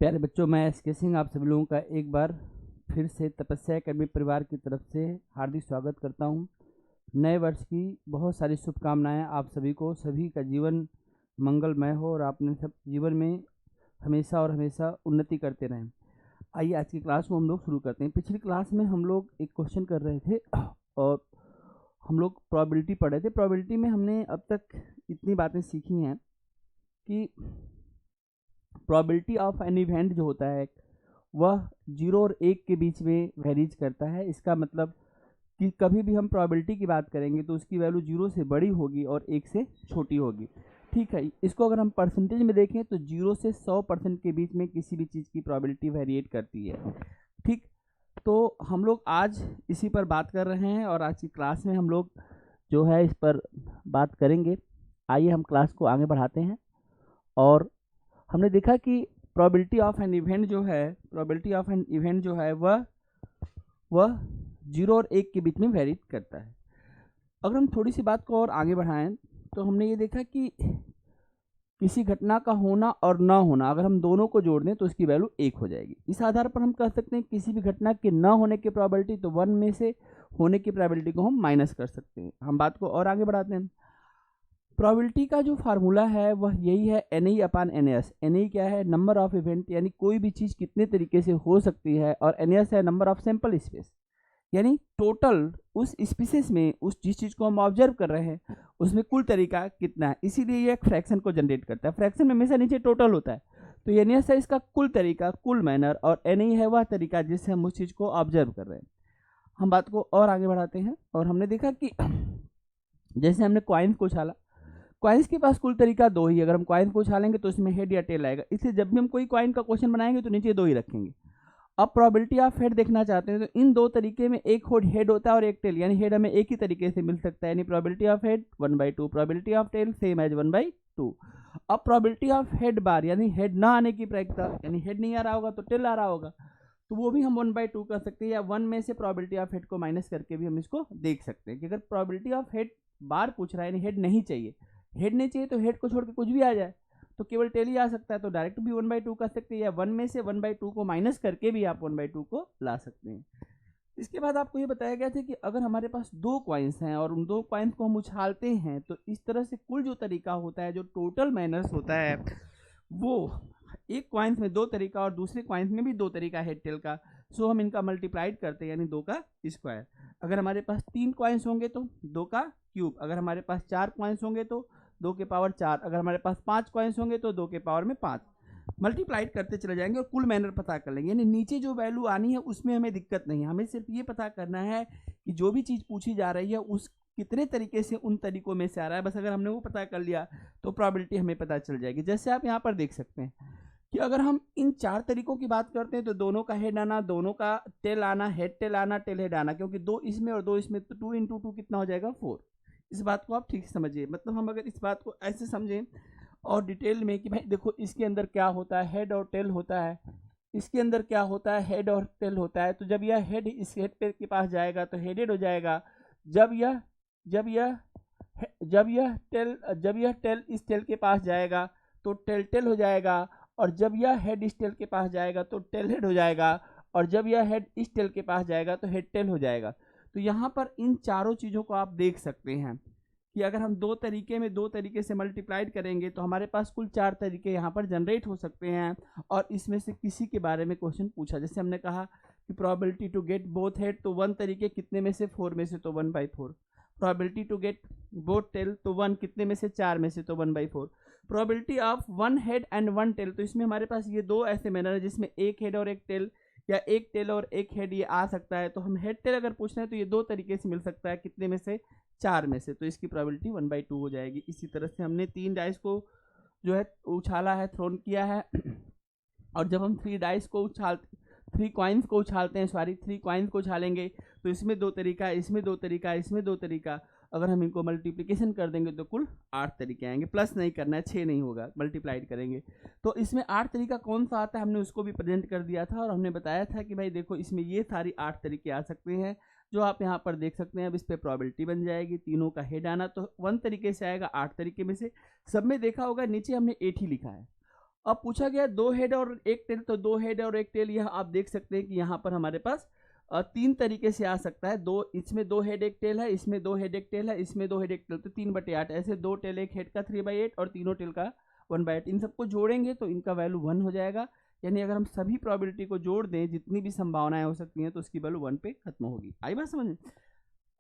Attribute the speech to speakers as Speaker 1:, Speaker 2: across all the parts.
Speaker 1: प्यारे बच्चों, मैं एसके सिंह आप सभी लोगों का एक बार फिर से तपस्या एकेडमी परिवार की तरफ से हार्दिक स्वागत करता हूं। नए वर्ष की बहुत सारी शुभकामनाएं आप सभी को। सभी का जीवन मंगलमय हो और आपने सब जीवन में हमेशा और हमेशा उन्नति करते रहें। आइए आज की क्लास को हम लोग शुरू करते हैं। पिछली क्लास में हम लोग एक क्वेश्चन कर रहे थे और हम लोग प्रोबेबिलिटी पढ़ रहे थे। प्रोबेबिलिटी में हमने अब तक इतनी बातें सीखी हैं कि प्रोबेबिलिटी ऑफ एन इवेंट जो होता है वह 0 और 1 के बीच में वेरीज करता है। इसका मतलब कि कभी भी हम प्रोबेबिलिटी की बात करेंगे तो उसकी वैल्यू 0 से बड़ी होगी और 1 से छोटी होगी। ठीक है, इसको अगर हम परसेंटेज में देखें तो 0 से 100% के बीच में किसी भी चीज़ की प्रोबेबिलिटी वेरिएट करती है। ठीक, तो हम लोग आज इसी पर बात कर रहे हैं और आज की क्लास में हम लोग जो है इस पर बात करेंगे। आइए हम क्लास को आगे बढ़ाते हैं। और हमने देखा कि प्रोबेबिलिटी ऑफ एन इवेंट जो है वह 0 और 1 के बीच में वेरी करता है। अगर हम थोड़ी सी बात को और आगे बढ़ाएं तो हमने ये देखा कि किसी घटना का होना और ना होना अगर हम दोनों को जोड़ दें तो उसकी वैल्यू 1 हो जाएगी। इस आधार पर हम कह सकते हैं किसी भी घटना के ना होने की प्रोबेबिलिटी तो 1 में से होने की प्रोबेबिलिटी को हम माइनस कर सकते हैं। हम बात को और आगे बढ़ाते हैं। प्रोबेबिलिटी का जो फार्मूला है वह यही है, NA अपान NAS। NA क्या है? नंबर ऑफ इवेंट, यानी कोई भी चीज़ कितने तरीके से हो सकती है, और NAS है नंबर ऑफ सैंपल स्पेस, यानी टोटल उस स्पीसीज में उस जिस चीज़ को हम ऑब्जर्व कर रहे हैं उसमें कुल तरीका कितना है। इसीलिए ये एक फ्रैक्शन को जनरेट करता है। फ्रैक्शन में हमेशा नीचे टोटल होता है, तो ये NAS है इसका कुल तरीका, कुल मैनर, और NA है वह तरीका जिससे हम उस चीज़ को ऑब्जर्व कर रहे हैं। हम बात को और आगे बढ़ाते हैं और हमने देखा कि जैसे हमने कॉइन्स को उछाला, कॉइन्स के पास कुल तरीका दो ही। अगर हम कॉइन को उछालेंगे तो इसमें हेड या टेल आएगा, इसलिए जब भी हम कोई कॉइन का क्वेश्चन बनाएंगे तो नीचे दो ही रखेंगे। अब प्रोबेबिलिटी ऑफ हेड देखना चाहते हैं तो इन दो तरीके में एक हेड होता है और एक टेल, यानी हेड हमें एक ही तरीके से मिल सकता है, यानी probability of head 1/2, probability of tail same as 1/2। अब प्रोबेबिलिटी ऑफ हेड बार, यानी हेड ना आने की प्रायिकता, यानी हेड नहीं आ रहा होगा तो टेल आ रहा होगा, तो वो भी हम 1/2 कर सकते हैं, या 1 में से प्रोबेबिलिटी ऑफ हेड को माइनस करके भी हम इसको देख सकते हैं कि अगर प्रोबेबिलिटी ऑफ हेड बार पूछ रहा है, यानी हेड नहीं चाहिए, हेड नहीं चाहिए तो हेड को छोड़ के कुछ भी आ जाए तो केवल टेल ही आ सकता है, तो डायरेक्ट भी 1/2 कर सकते हैं, या 1 में से 1/2 को माइनस करके भी आप 1/2 को ला सकते हैं। इसके बाद आपको ये बताया गया था कि अगर हमारे पास दो कॉइन्स हैं और उन दो कॉइन्स को हम उछालते हैं तो इस तरह से कुल जो तरीका होता है, जो टोटल मैनर्स होता है, वो एक कॉइन्स में दो तरीका और दूसरे कॉइन्स में भी दो तरीका हेड टेल का, सो हम इनका मल्टीप्लाइड करते हैं, यानी 2 का स्क्वायर। अगर हमारे पास 3 कॉइन्स होंगे तो 2 का क्यूब, अगर हमारे पास 4 कॉइन्स होंगे तो 2 के पावर 4, अगर हमारे पास 5 कॉइन्स होंगे तो 2 के पावर में 5। मल्टीप्लाइड करते चले जाएंगे और कुल मैनर पता कर लेंगे, यानी नीचे जो वैल्यू आनी है उसमें हमें दिक्कत नहीं है। हमें सिर्फ ये पता करना है कि जो भी चीज़ पूछी जा रही है उस कितने तरीके से उन तरीकों में से आ रहा है। बस अगर हमने वो पता कर लिया तो प्रोबेबिलिटी हमें पता चल जाएगी। जैसे आप यहाँ पर देख सकते हैं कि अगर हम इन 4 तरीकों की बात करते हैं तो दोनों का हेड आना, दोनों का टेल आना, हेड टेल आना, टेल हेड आना, क्योंकि 2 इसमें और 2 इसमें, तो 2 × 2 कितना हो जाएगा? 4। इस बात को आप ठीक से समझिए। मतलब हम अगर इस बात को ऐसे समझें और डिटेल में कि भाई देखो इसके अंदर क्या होता है, हेड और टेल होता है, इसके अंदर क्या होता है, हेड और टेल होता है, तो जब यह हेड इस हेड पे के पास जाएगा तो हेडेड हो जाएगा, जब यह टेल इस टेल के पास जाएगा तो टेल हो जाएगा, और जब यह हेड इस टेल के पास जाएगा तो टेल हेड हो जाएगा, और जब यह हेड इस टेल के पास जाएगा तो हेड टेल हो जाएगा। तो यहाँ पर इन चारों चीज़ों को आप देख सकते हैं कि अगर हम दो तरीके से मल्टीप्लाइड करेंगे तो हमारे पास कुल 4 तरीके यहाँ पर जनरेट हो सकते हैं, और इसमें से किसी के बारे में क्वेश्चन पूछा। जैसे हमने कहा कि probability to get both head, तो 1 तरीके कितने में से? 4 में से, तो 1/4। Probability to get both tail, तो 1 कितने में से? 4 में से, तो 1/4। Probability of 1 head and 1 tail, तो इसमें हमारे पास ये दो ऐसे मैनर है जिसमें एक हेड और एक टेल, या एक टेल और एक हेड ये आ सकता है, तो हम हेड टेल अगर पूछ रहे हैं तो ये दो तरीके से मिल सकता है, कितने में से? 4 में से, तो इसकी प्रोबेबिलिटी 1/2 हो जाएगी। इसी तरह से हमने 3 डाइस को जो है उछाला है, थ्रोन किया है, और जब हम 3 कॉइन्स को उछालते हैं, 3 कॉइन्स को उछालेंगे तो इसमें दो तरीका, इसमें दो तरीका, इसमें दो तरीका, अगर हम इनको मल्टीप्लिकेशन कर देंगे तो कुल 8 तरीके आएंगे। प्लस नहीं करना है, 6 नहीं होगा, मल्टीप्लाइड करेंगे। तो इसमें 8 तरीका कौन सा आता है हमने उसको भी प्रेजेंट कर दिया था, और हमने बताया था कि भाई देखो इसमें ये सारी 8 तरीके आ सकते हैं जो आप यहाँ पर देख सकते हैं। अब इस पर प्रोबेबिलिटी बन जाएगी, तीनों का हेड आना तो 1 तरीके से आएगा, 8 तरीके में से। सब में देखा होगा नीचे हमने 8 ही लिखा है, अब पूछा गया 2 हेड और 1 टेल, तो 2 हेड और 1 टेल, यह आप देख सकते हैं कि यहाँ पर हमारे पास 3 तरीके से आ सकता है। इसमें 2 हेड 1 टेल है, इसमें 2 हेड 1 टेल है, इसमें 2 हेड 1 टेल, तो 3/8 ऐसे 2 टेल 1 हेड का 3/8 और तीनों टेल का 1/8। इन सबको जोड़ेंगे तो इनका वैल्यू 1 हो जाएगा। यानी अगर हम सभी प्रोबेबिलिटी को जोड़ दें, जितनी भी संभावनाएं हो सकती हैं, तो उसकी वैल्यू 1 पे खत्म होगी। आई बात समझ में?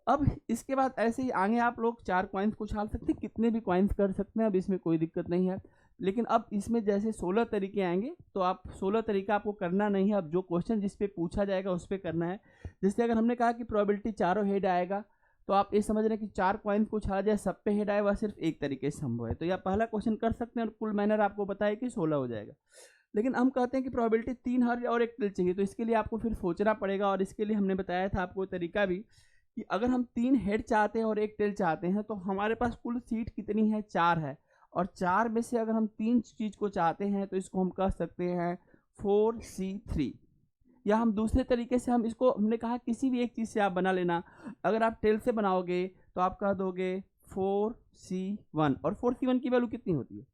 Speaker 1: अब इसके बाद ऐसे ही आगे आप लोग 4 कॉइन्स को उछाल सकते हैं, कितने भी कॉइन्स कर सकते हैं, अब इसमें कोई दिक्कत नहीं है। लेकिन अब इसमें जैसे 16 तरीके आएंगे, तो आप 16 तरीका आपको करना नहीं है। अब जो क्वेश्चन जिस पे पूछा जाएगा उस पर करना है। जैसे अगर हमने कहा कि प्रोबेबिलिटी चारों हेड आएगा, तो आप ये समझ रहे हैं कि 4 कॉइन्स को उछाला जाए, सब पे हेड आए, वह सिर्फ एक तरीके से संभव है। तो यह पहला क्वेश्चन कर सकते हैं और कुल मैनर आपको बताया कि 16 हो जाएगा। लेकिन हम कहते हैं कि प्रोबेबिलिटी 3 हर और 1 टेल चाहिए, तो इसके लिए आपको फिर सोचना पड़ेगा। और इसके लिए हमने बताया था आपको तरीका भी कि अगर हम 3 हेड चाहते हैं और 1 टेल चाहते हैं, तो हमारे पास कुल सीट कितनी है? 4 है। और 4 में से अगर हम 3 चीज़ को चाहते हैं, तो इसको हम कह सकते हैं 4C3। या हम दूसरे तरीके से हम इसको, हमने कहा किसी भी एक चीज़ से आप बना लेना। अगर आप टेल से बनाओगे तो आप कह दोगे 4C1। और 4C1 की वैल्यू कितनी होती है?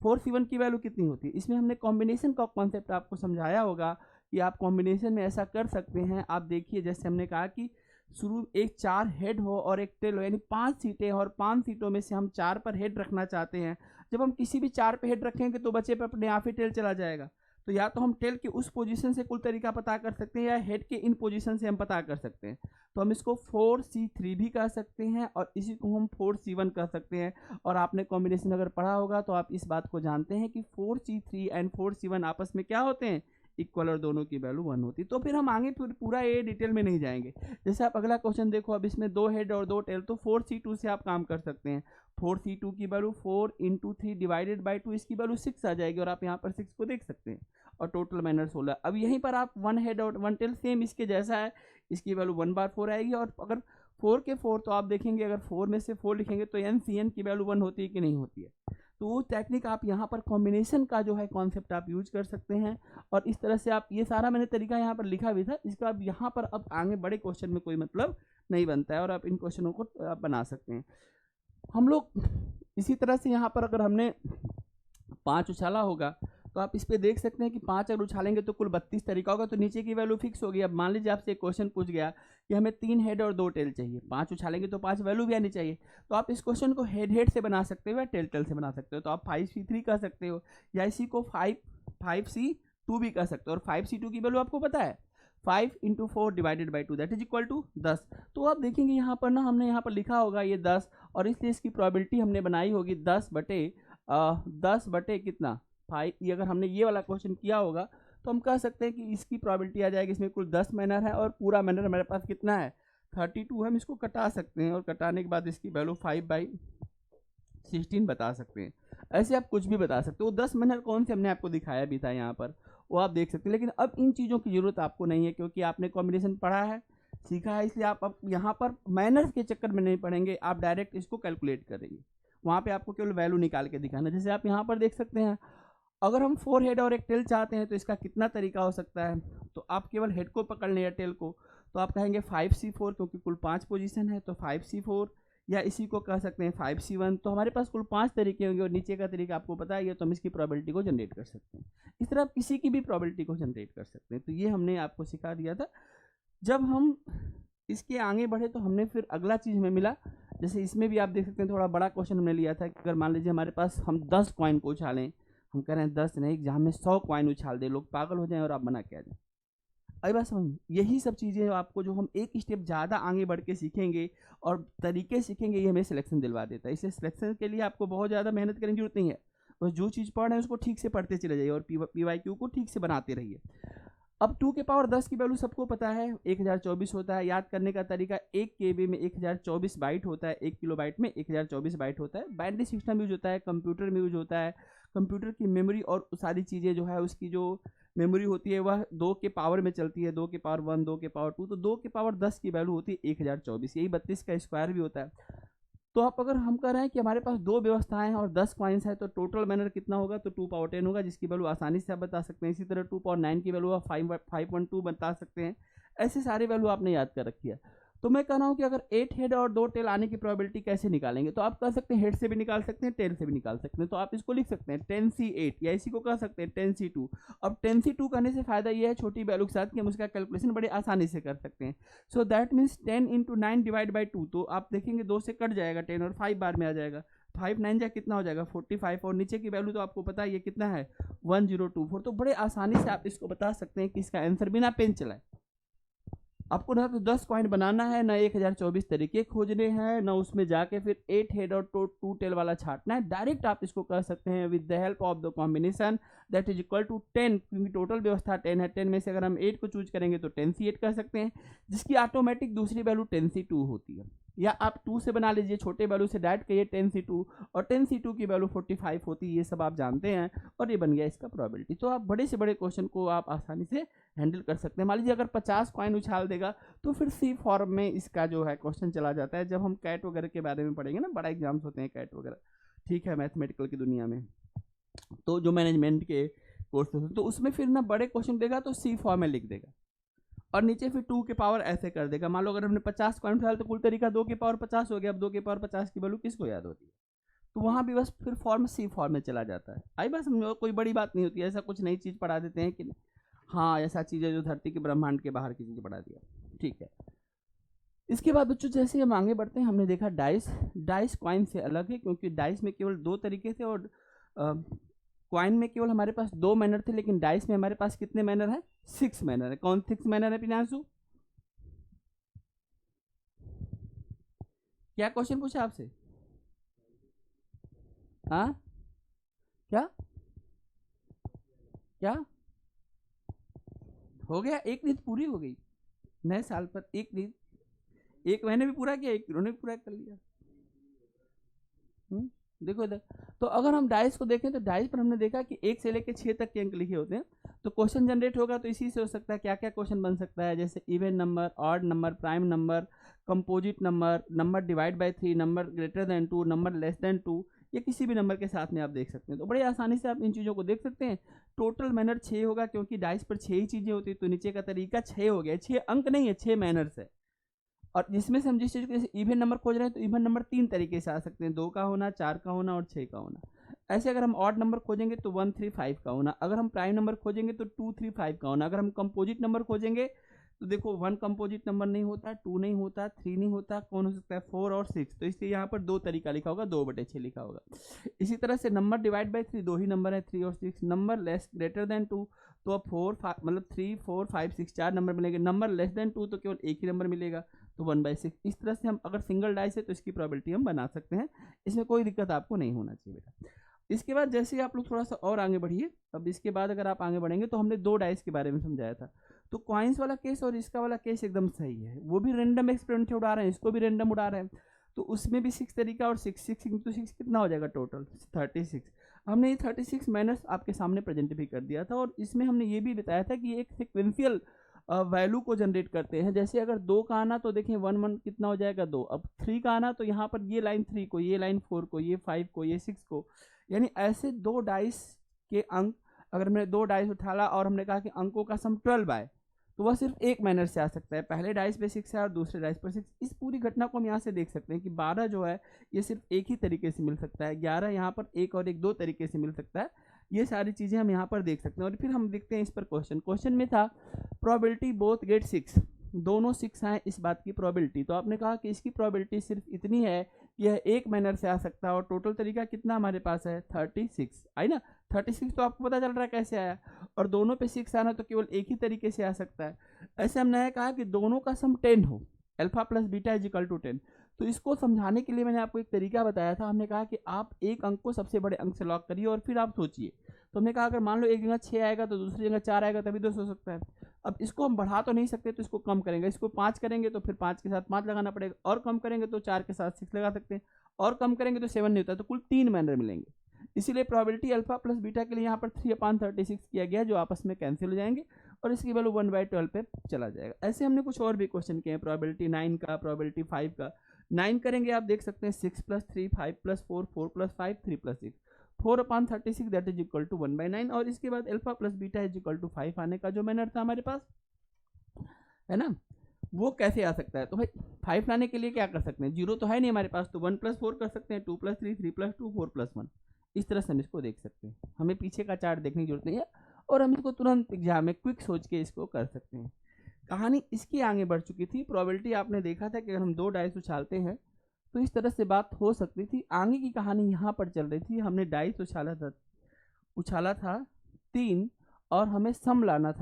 Speaker 1: 4C1 की वैल्यू कितनी होती है? इसमें हमने कॉम्बिनेशन का कॉन्सेप्ट आपको समझाया होगा कि आप कॉम्बिनेशन में ऐसा कर सकते हैं। आप देखिए, जैसे हमने कहा कि शुरू एक 4 हेड हो और 1 टेल हो, यानी 5 सीटें और 5 सीटों में से हम 4 पर हेड रखना चाहते हैं। जब हम किसी भी 4 पे हेड रखेंगे तो बचे पे अपने आप ही टेल चला जाएगा। तो या तो हम टेल की उस पोजीशन से कुल तरीका पता कर सकते हैं, या हेड के इन पोजीशन से हम पता कर सकते हैं। तो हम इसको 4C3 भी कह सकते हैं और इसी को हम 4C1 कह सकते हैं। और आपने कॉम्बिनेशन अगर पढ़ा होगा तो आप इस बात को जानते हैं कि 4C3 एंड 4C1 आपस में क्या होते हैं? इक्वल, और दोनों की वैल्यू 1 होती। तो फिर हम आगे पूरा ये डिटेल में नहीं जाएंगे। जैसे आप अगला क्वेश्चन देखो, अब इसमें 2 हेड और 2 टेल, तो 4C2 से आप काम कर सकते हैं। 4C2 की वैल्यू 4 × 3 डिवाइडेड बाई 2, इसकी वैल्यू 6 आ जाएगी। और आप यहाँ पर 6 को देख सकते हैं। और टोटल मैनर 16। अब यहीं पर आप 1 हेड और 1 टेल सेम इसके जैसा है, इसकी वैल्यू 1/4 आएगी। और अगर 4 के 4, तो आप देखेंगे अगर 4 में से 4 लिखेंगे तो NCN की वैल्यू 1 होती है कि नहीं होती है? तो वो टेक्निक आप यहाँ पर कॉम्बिनेशन का जो है कॉन्सेप्ट आप यूज कर सकते हैं। और इस तरह से आप, ये सारा मैंने तरीका यहाँ पर लिखा भी था, इसका अब यहाँ पर अब आगे बड़े क्वेश्चन में कोई मतलब नहीं बनता है, और आप इन क्वेश्चनों को आप बना सकते हैं। हम लोग इसी तरह से यहाँ पर अगर हमने 5 उछाला होगा, तो आप इस पे देख सकते हैं कि 5 अगर उछालेंगे तो कुल 32 तरीका होगा, तो नीचे की वैल्यू फिक्स होगी। अब मान लीजिए आपसे एक क्वेश्चन पूछ गया कि हमें 3 हेड और 2 टेल चाहिए, 5 उछालेंगे तो 5 वैल्यू भी आनी चाहिए। तो आप इस क्वेश्चन को हेड से बना सकते हो या टेल से बना सकते हो। तो आप 5C3 कह सकते हो, या इसी को 5C2 भी कह सकते हो। और 5C2 की वैल्यू आपको पता है 5 × 4 divided by 2, that is equal to 10। तो आप देखेंगे यहाँ पर ना, हमने यहाँ पर लिखा होगा ये 10, और इसलिए इसकी प्रोबेबिलिटी हमने बनाई होगी 10 बटे कितना 5। ये अगर हमने ये वाला क्वेश्चन किया होगा तो हम कह सकते हैं कि इसकी प्रोबेबिलिटी आ जाएगी, इसमें कुल 10 मैनर है और पूरा मैनर हमारे पास कितना है 32। हम इसको कटा सकते हैं और कटाने के बाद इसकी वैल्यू 5/16 बता सकते हैं। ऐसे आप कुछ भी बता सकते हो। 10 मैनर कौन से हमने आपको दिखाया भी था यहाँ पर, वो आप देख सकते हैं। लेकिन अब इन चीज़ों की ज़रूरत आपको नहीं है, क्योंकि आपने कॉम्बिनेशन पढ़ा है, सीखा है, इसलिए आप अब यहाँ पर मैनर्स के चक्कर में नहीं पढ़ेंगे, आप डायरेक्ट इसको कैलकुलेट करेंगे। वहाँ पे आपको केवल वैल्यू निकाल के दिखाना। जैसे आप यहाँ पर देख सकते हैं, अगर हम 4 हेड और 1 टेल चाहते हैं तो इसका कितना तरीका हो सकता है? तो आप केवल हेड को पकड़ लें या टेल को, तो आप कहेंगे 5C4, क्योंकि कुल 5 पोजीशन है, तो 5C4, या इसी को कह सकते हैं 5C1। तो हमारे पास कुल 5 तरीके होंगे, और नीचे का तरीका आपको पता है, तो हम इसकी प्रोबेबिलिटी को जनरेट कर सकते हैं। इस तरह आप किसी की भी प्रोबेबिलिटी को जनरेट कर सकते हैं। तो ये हमने आपको सिखा दिया था। जब हम इसके आगे बढ़े तो हमने फिर अगला चीज़ हमें मिला। जैसे इसमें भी आप देख सकते हैं, थोड़ा बड़ा क्वेश्चन हमने लिया था कि अगर मान लीजिए हमारे पास हम 10 कॉइन को उछालें, हम कह रहे हैं 10 नहीं, जहाँ में 100 कॉइन उछाल दे, लोग पागल हो जाएं और आप बना के आ जाए। अभी बात समझ, यही सब चीज़ें आपको, जो हम एक स्टेप ज़्यादा आगे बढ़ के सीखेंगे और तरीके सीखेंगे, ये हमें सिलेक्शन दिलवा देता है। इसलिए सिलेक्शन के लिए आपको बहुत ज़्यादा मेहनत करने की जरूरत नहीं है, बस जो चीज़ पढ़ रहे हैं उसको ठीक से पढ़ते चले जाइए और PYQ को ठीक से बनाते रहिए। अब 2 के पावर 10 की वैल्यू सबको पता है 1024 होता है। याद करने का तरीका, 1 KB में 1024 बाइट होता है, 1 किलोबाइट में 1024 बाइट होता है। बाइनरी सिस्टम यूज होता है, कंप्यूटर में यूज होता है। कंप्यूटर की मेमोरी और सारी चीज़ें जो है, उसकी जो मेमोरी होती है वह 2 के पावर में चलती है, 2 के पावर 1, 2 के पावर 2। तो 2 के पावर 10 की वैल्यू होती है 1024, यही 32 का स्क्वायर भी होता है। तो आप, अगर हम कह रहे हैं कि हमारे पास 2 व्यवस्थाएं हैं और 10 कॉइन्स है, तो टोटल मैनर कितना होगा? तो 2 पावर 10 होगा, जिसकी वैल्यू आसानी से आप बता सकते हैं। इसी तरह 2 पावर 9 की वैल्यू आप 512 बता सकते हैं। ऐसे सारी वैल्यू आपने याद कर रखी है। तो मैं कह रहा हूँ कि अगर 8 हेड और 2 टेल आने की प्रोबेबिलिटी कैसे निकालेंगे, तो आप कह सकते हैं हेड से भी निकाल सकते हैं, टेल से भी निकाल सकते हैं। तो आप इसको लिख सकते हैं 10C8 या इसी को कह सकते हैं 10C2। अब 10C2 करने से फायदा ये है छोटी वैल्यू के साथ कि हम उसका कैलकुलेशन बड़े आसानी से कर सकते हैं। So that means 10 × 9 divide by 2, तो आप देखेंगे 2 से कट जाएगा 10 और 5 बार में आ जाएगा। 5 9 जा कितना हो जाएगा 45, और नीचे की वैल्यू तो आपको पता है ये कितना है 1024। तो बड़े आसानी से आप इसको बता सकते हैं कि इसका आंसर बिना पेन चलाए। आपको ना तो 10 कॉइन बनाना है, ना 1024 तरीके खोजने हैं, ना उसमें जाके फिर 8 हेड और 2 टेल वाला छाटना है। डायरेक्ट आप इसको कर सकते हैं with the help of the combination that is equal to 10, क्योंकि टोटल व्यवस्था 10 है। 10 में से अगर हम 8 को चूज करेंगे तो 10C8 कर सकते हैं, जिसकी ऑटोमेटिक दूसरी वैल्यू 10C2 होती है। या आप 2 से बना लीजिए, छोटे वैल्यू से डायरेक्ट कहिए 10C2, और 10C2 की वैल्यू 45 होती है। ये सब आप जानते हैं, और ये बन गया इसका प्रोबेबिलिटी। तो आप बड़े से बड़े क्वेश्चन को आप आसानी से हैंडल कर सकते हैं। मान लीजिए अगर 50 कॉइन उछाल देगा तो फिर सी फॉर्म में इसका जो है क्वेश्चन चला जाता है। जब हम कैट वगैरह के बारे में पढ़ेंगे ना, बड़ा एग्जाम्स होते हैं कैट वगैरह, ठीक है, मैथमेटिकल की दुनिया में, तो जो मैनेजमेंट के कोर्स होते हैं तो उसमें फिर ना बड़े क्वेश्चन देगा तो सी फॉर्म में लिख देगा, और नीचे फिर 2 के पावर ऐसे कर देगा। मान लो अगर हमने 50 कॉइन उठाया तो कुल तरीका 2 के पावर 50 हो गया। अब 2 के पावर 50 की वैल्यू किसको याद होती है, तो वहाँ भी बस फिर फॉर्म सी फॉर्म में चला जाता है। आई बस समझो, कोई बड़ी बात नहीं होती है, ऐसा कुछ नई चीज़ पढ़ा देते हैं कि हाँ ऐसा चीज़ है जो धरती के ब्रह्मांड के बाहर की चीज़ पढ़ा दिया, ठीक है। इसके बाद बच्चों जैसे हम आगे बढ़ते हैं, हमने देखा डाइस कॉइन से अलग है, क्योंकि डाइस में केवल 2 तरीके थे और कॉइन में केवल हमारे पास 2 मैनर थे, लेकिन डाइस में हमारे पास कितने मैनर है 6 मैनर है। कौन 6 मैनर है पिनाशु, क्या क्वेश्चन पूछा आपसे, हाँ क्या क्या हो गया, एक नींद पूरी हो गई नए साल पर, एक नींद, एक महीने भी पूरा किया, एक किलो ने भी पूरा कर लिया। देखो इधर, तो अगर हम डाइस को देखें तो डाइस पर हमने देखा कि 1 से लेकर 6 तक के अंक लिखे होते हैं। तो क्वेश्चन जनरेट होगा तो इसी से हो सकता है। क्या क्या क्वेश्चन बन सकता है, जैसे even number, odd number, prime number, composite number, number divide by 3, number greater than 2, number less than 2, ये किसी भी नंबर के साथ में आप देख सकते हैं। तो बड़े आसानी से आप इन चीज़ों को देख सकते हैं। टोटल मैनर 6 होगा, क्योंकि डाइस पर 6 ही चीज़ें होती है, तो नीचे का तरीका 6 हो गया। 6 अंक नहीं है, 6 मैनर्स है। और जिसमें से हम जिस चीज़ को जैसे इवन नंबर खोज रहे हैं तो इवन नंबर 3 तरीके से आ सकते हैं, 2 का होना, 4 का होना और 6 का होना। ऐसे अगर हम ऑड नंबर खोजेंगे तो 1 3 5 का होना, अगर हम प्राइम नंबर खोजेंगे तो 2 3 5 का होना, अगर हम कंपोजिट नंबर खोजेंगे तो देखो 1 कंपोजिट नंबर नहीं होता, 2 नहीं होता, 3 नहीं होता, कौन हो सकता है 4 और 6। तो इसलिए यहाँ पर 2 तरीका लिखा होगा, 2/6 लिखा होगा। इसी तरह से number divide by 3, 2 he number है 3 और 6। नंबर लेस ग्रेटर देन 2 तो अब 4 5 मतलब 3 4 5 6 4 नंबर मिलेंगे। नंबर लेस देन 2 तो केवल एक ही नंबर मिलेगा, तो 1/6। इस तरह से हम अगर सिंगल डाइस है तो इसकी प्रोबेबिलिटी हम बना सकते हैं, इसमें कोई दिक्कत आपको नहीं होना चाहिए बेटा। इसके बाद जैसे आप लोग थोड़ा सा और आगे बढ़िए, अब इसके बाद अगर आप आगे बढ़ेंगे तो हमने 2 डाइस के बारे में समझाया था। तो कॉइन्स वाला केस और इसका वाला केस एकदम सही है, वो भी रैंडम एक्सपेरिमेंट से उड़ा रहे हैं, इसको भी रैंडम उड़ा रहे हैं। तो उसमें भी 6 तरीका और 6 6 × 6 कितना हो जाएगा टोटल 36। हमने ये 36 मैनर्स आपके सामने प्रेजेंट भी कर दिया था, और इसमें हमने ये भी बताया था कि एक सिक्वेंशियल वैल्यू को जनरेट करते हैं। जैसे अगर 2 का आना तो देखें 1 1 कितना हो जाएगा 2। अब 3 का आना तो यहाँ पर ये लाइन 3 को, ये लाइन 4 को, ये 5 को, ये 6 को, यानी ऐसे 2 डाइस के अंक अगर हमने 2 डाइस उठाला और हमने कहा कि अंकों का सम 12 आए तो वह सिर्फ एक मैनर से आ सकता है। पहले डाइस पे 6 है और दूसरे डाइस पर 6। इस पूरी घटना को हम यहाँ से देख सकते हैं कि 12 जो है ये सिर्फ एक ही तरीके से मिल सकता है, 11 यहाँ पर एक और एक 2 तरीके से मिल सकता है। ये सारी चीज़ें हम यहाँ पर देख सकते हैं। और फिर हम देखते हैं इस पर क्वेश्चन में था प्रोबेबिलिटी बोथ गेट 6, दोनों 6 आए इस बात की प्रोबेबिलिटी। तो आपने कहा कि इसकी प्रोबेबिलिटी सिर्फ इतनी है कि यह एक मैनर से आ सकता है, और टोटल तरीका कितना हमारे पास है 36, आई ना। 36 तो आपको पता चल रहा है कैसे आया, और दोनों पे 6 आना तो केवल एक ही तरीके से आ सकता है। ऐसे हमने कहा कि दोनों का सम 10 हो, alpha plus beta is equal to 10। तो इसको समझाने के लिए मैंने आपको एक तरीका बताया था। हमने कहा कि आप एक अंक को सबसे बड़े अंक से लॉक करिए और फिर आप सोचिए। तो हमने कहा अगर मान लो एक जगह 6 आएगा तो दूसरी जगह 4 आएगा, तभी 2 हो सकता है। अब इसको हम बढ़ा तो नहीं सकते, तो इसको कम करेंगे। इसको 5 करेंगे तो फिर 5 के साथ 5 लगाना पड़ेगा, और कम करेंगे तो 4 के साथ 6 लगा सकते हैं, और कम करेंगे तो 7 नहीं होता, तो कुल 3 मैनर मिलेंगे। इसीलिए प्रोबेबिलिटी अल्फा प्लस बीटा के लिए यहाँ पर 3/36 किया गया, जो आपस में कैंसिल हो जाएंगे और इसकी वैल्यू 1/12 पे चला जाएगा। ऐसे हमने कुछ और भी क्वेश्चन किए हैं, प्रोबेबिलिटी 9 का, प्रोबेबिलिटी 5 का। 9 करेंगे आप देख सकते हैं 6 + 3 5 + 4 4 + 5 3 + 6 4/36 दैट इज इक्वल टू 1/9। और इसके बाद alpha plus beta is equal to 5 आने का जो मैनर था हमारे पास, है ना। वो कैसे आ सकता है? तो भाई 5 लाने के लिए क्या कर सकते हैं, 0 तो है नहीं हमारे पास, तो 1 + 4 कर सकते हैं, 2 + 3, 3 + 2, 4 + 1। इस तरह से हम इसको देख सकते हैं, हमें पीछे का चार्ट देखने की जरूरत नहीं है, और हम इसको तुरंत एग्जाम में क्विक सोच के इसको कर सकते हैं। कहानी इसकी आगे बढ़ चुकी थी। प्रोबेबिलिटी आपने देखा था कि अगर हम 2 डाइस उछालते हैं तो इस तरह से बात हो सकती थी। आगे की कहानी यहाँ पर चल रही थी, हमने डाइस उछाला था 3 और हमें सम लाना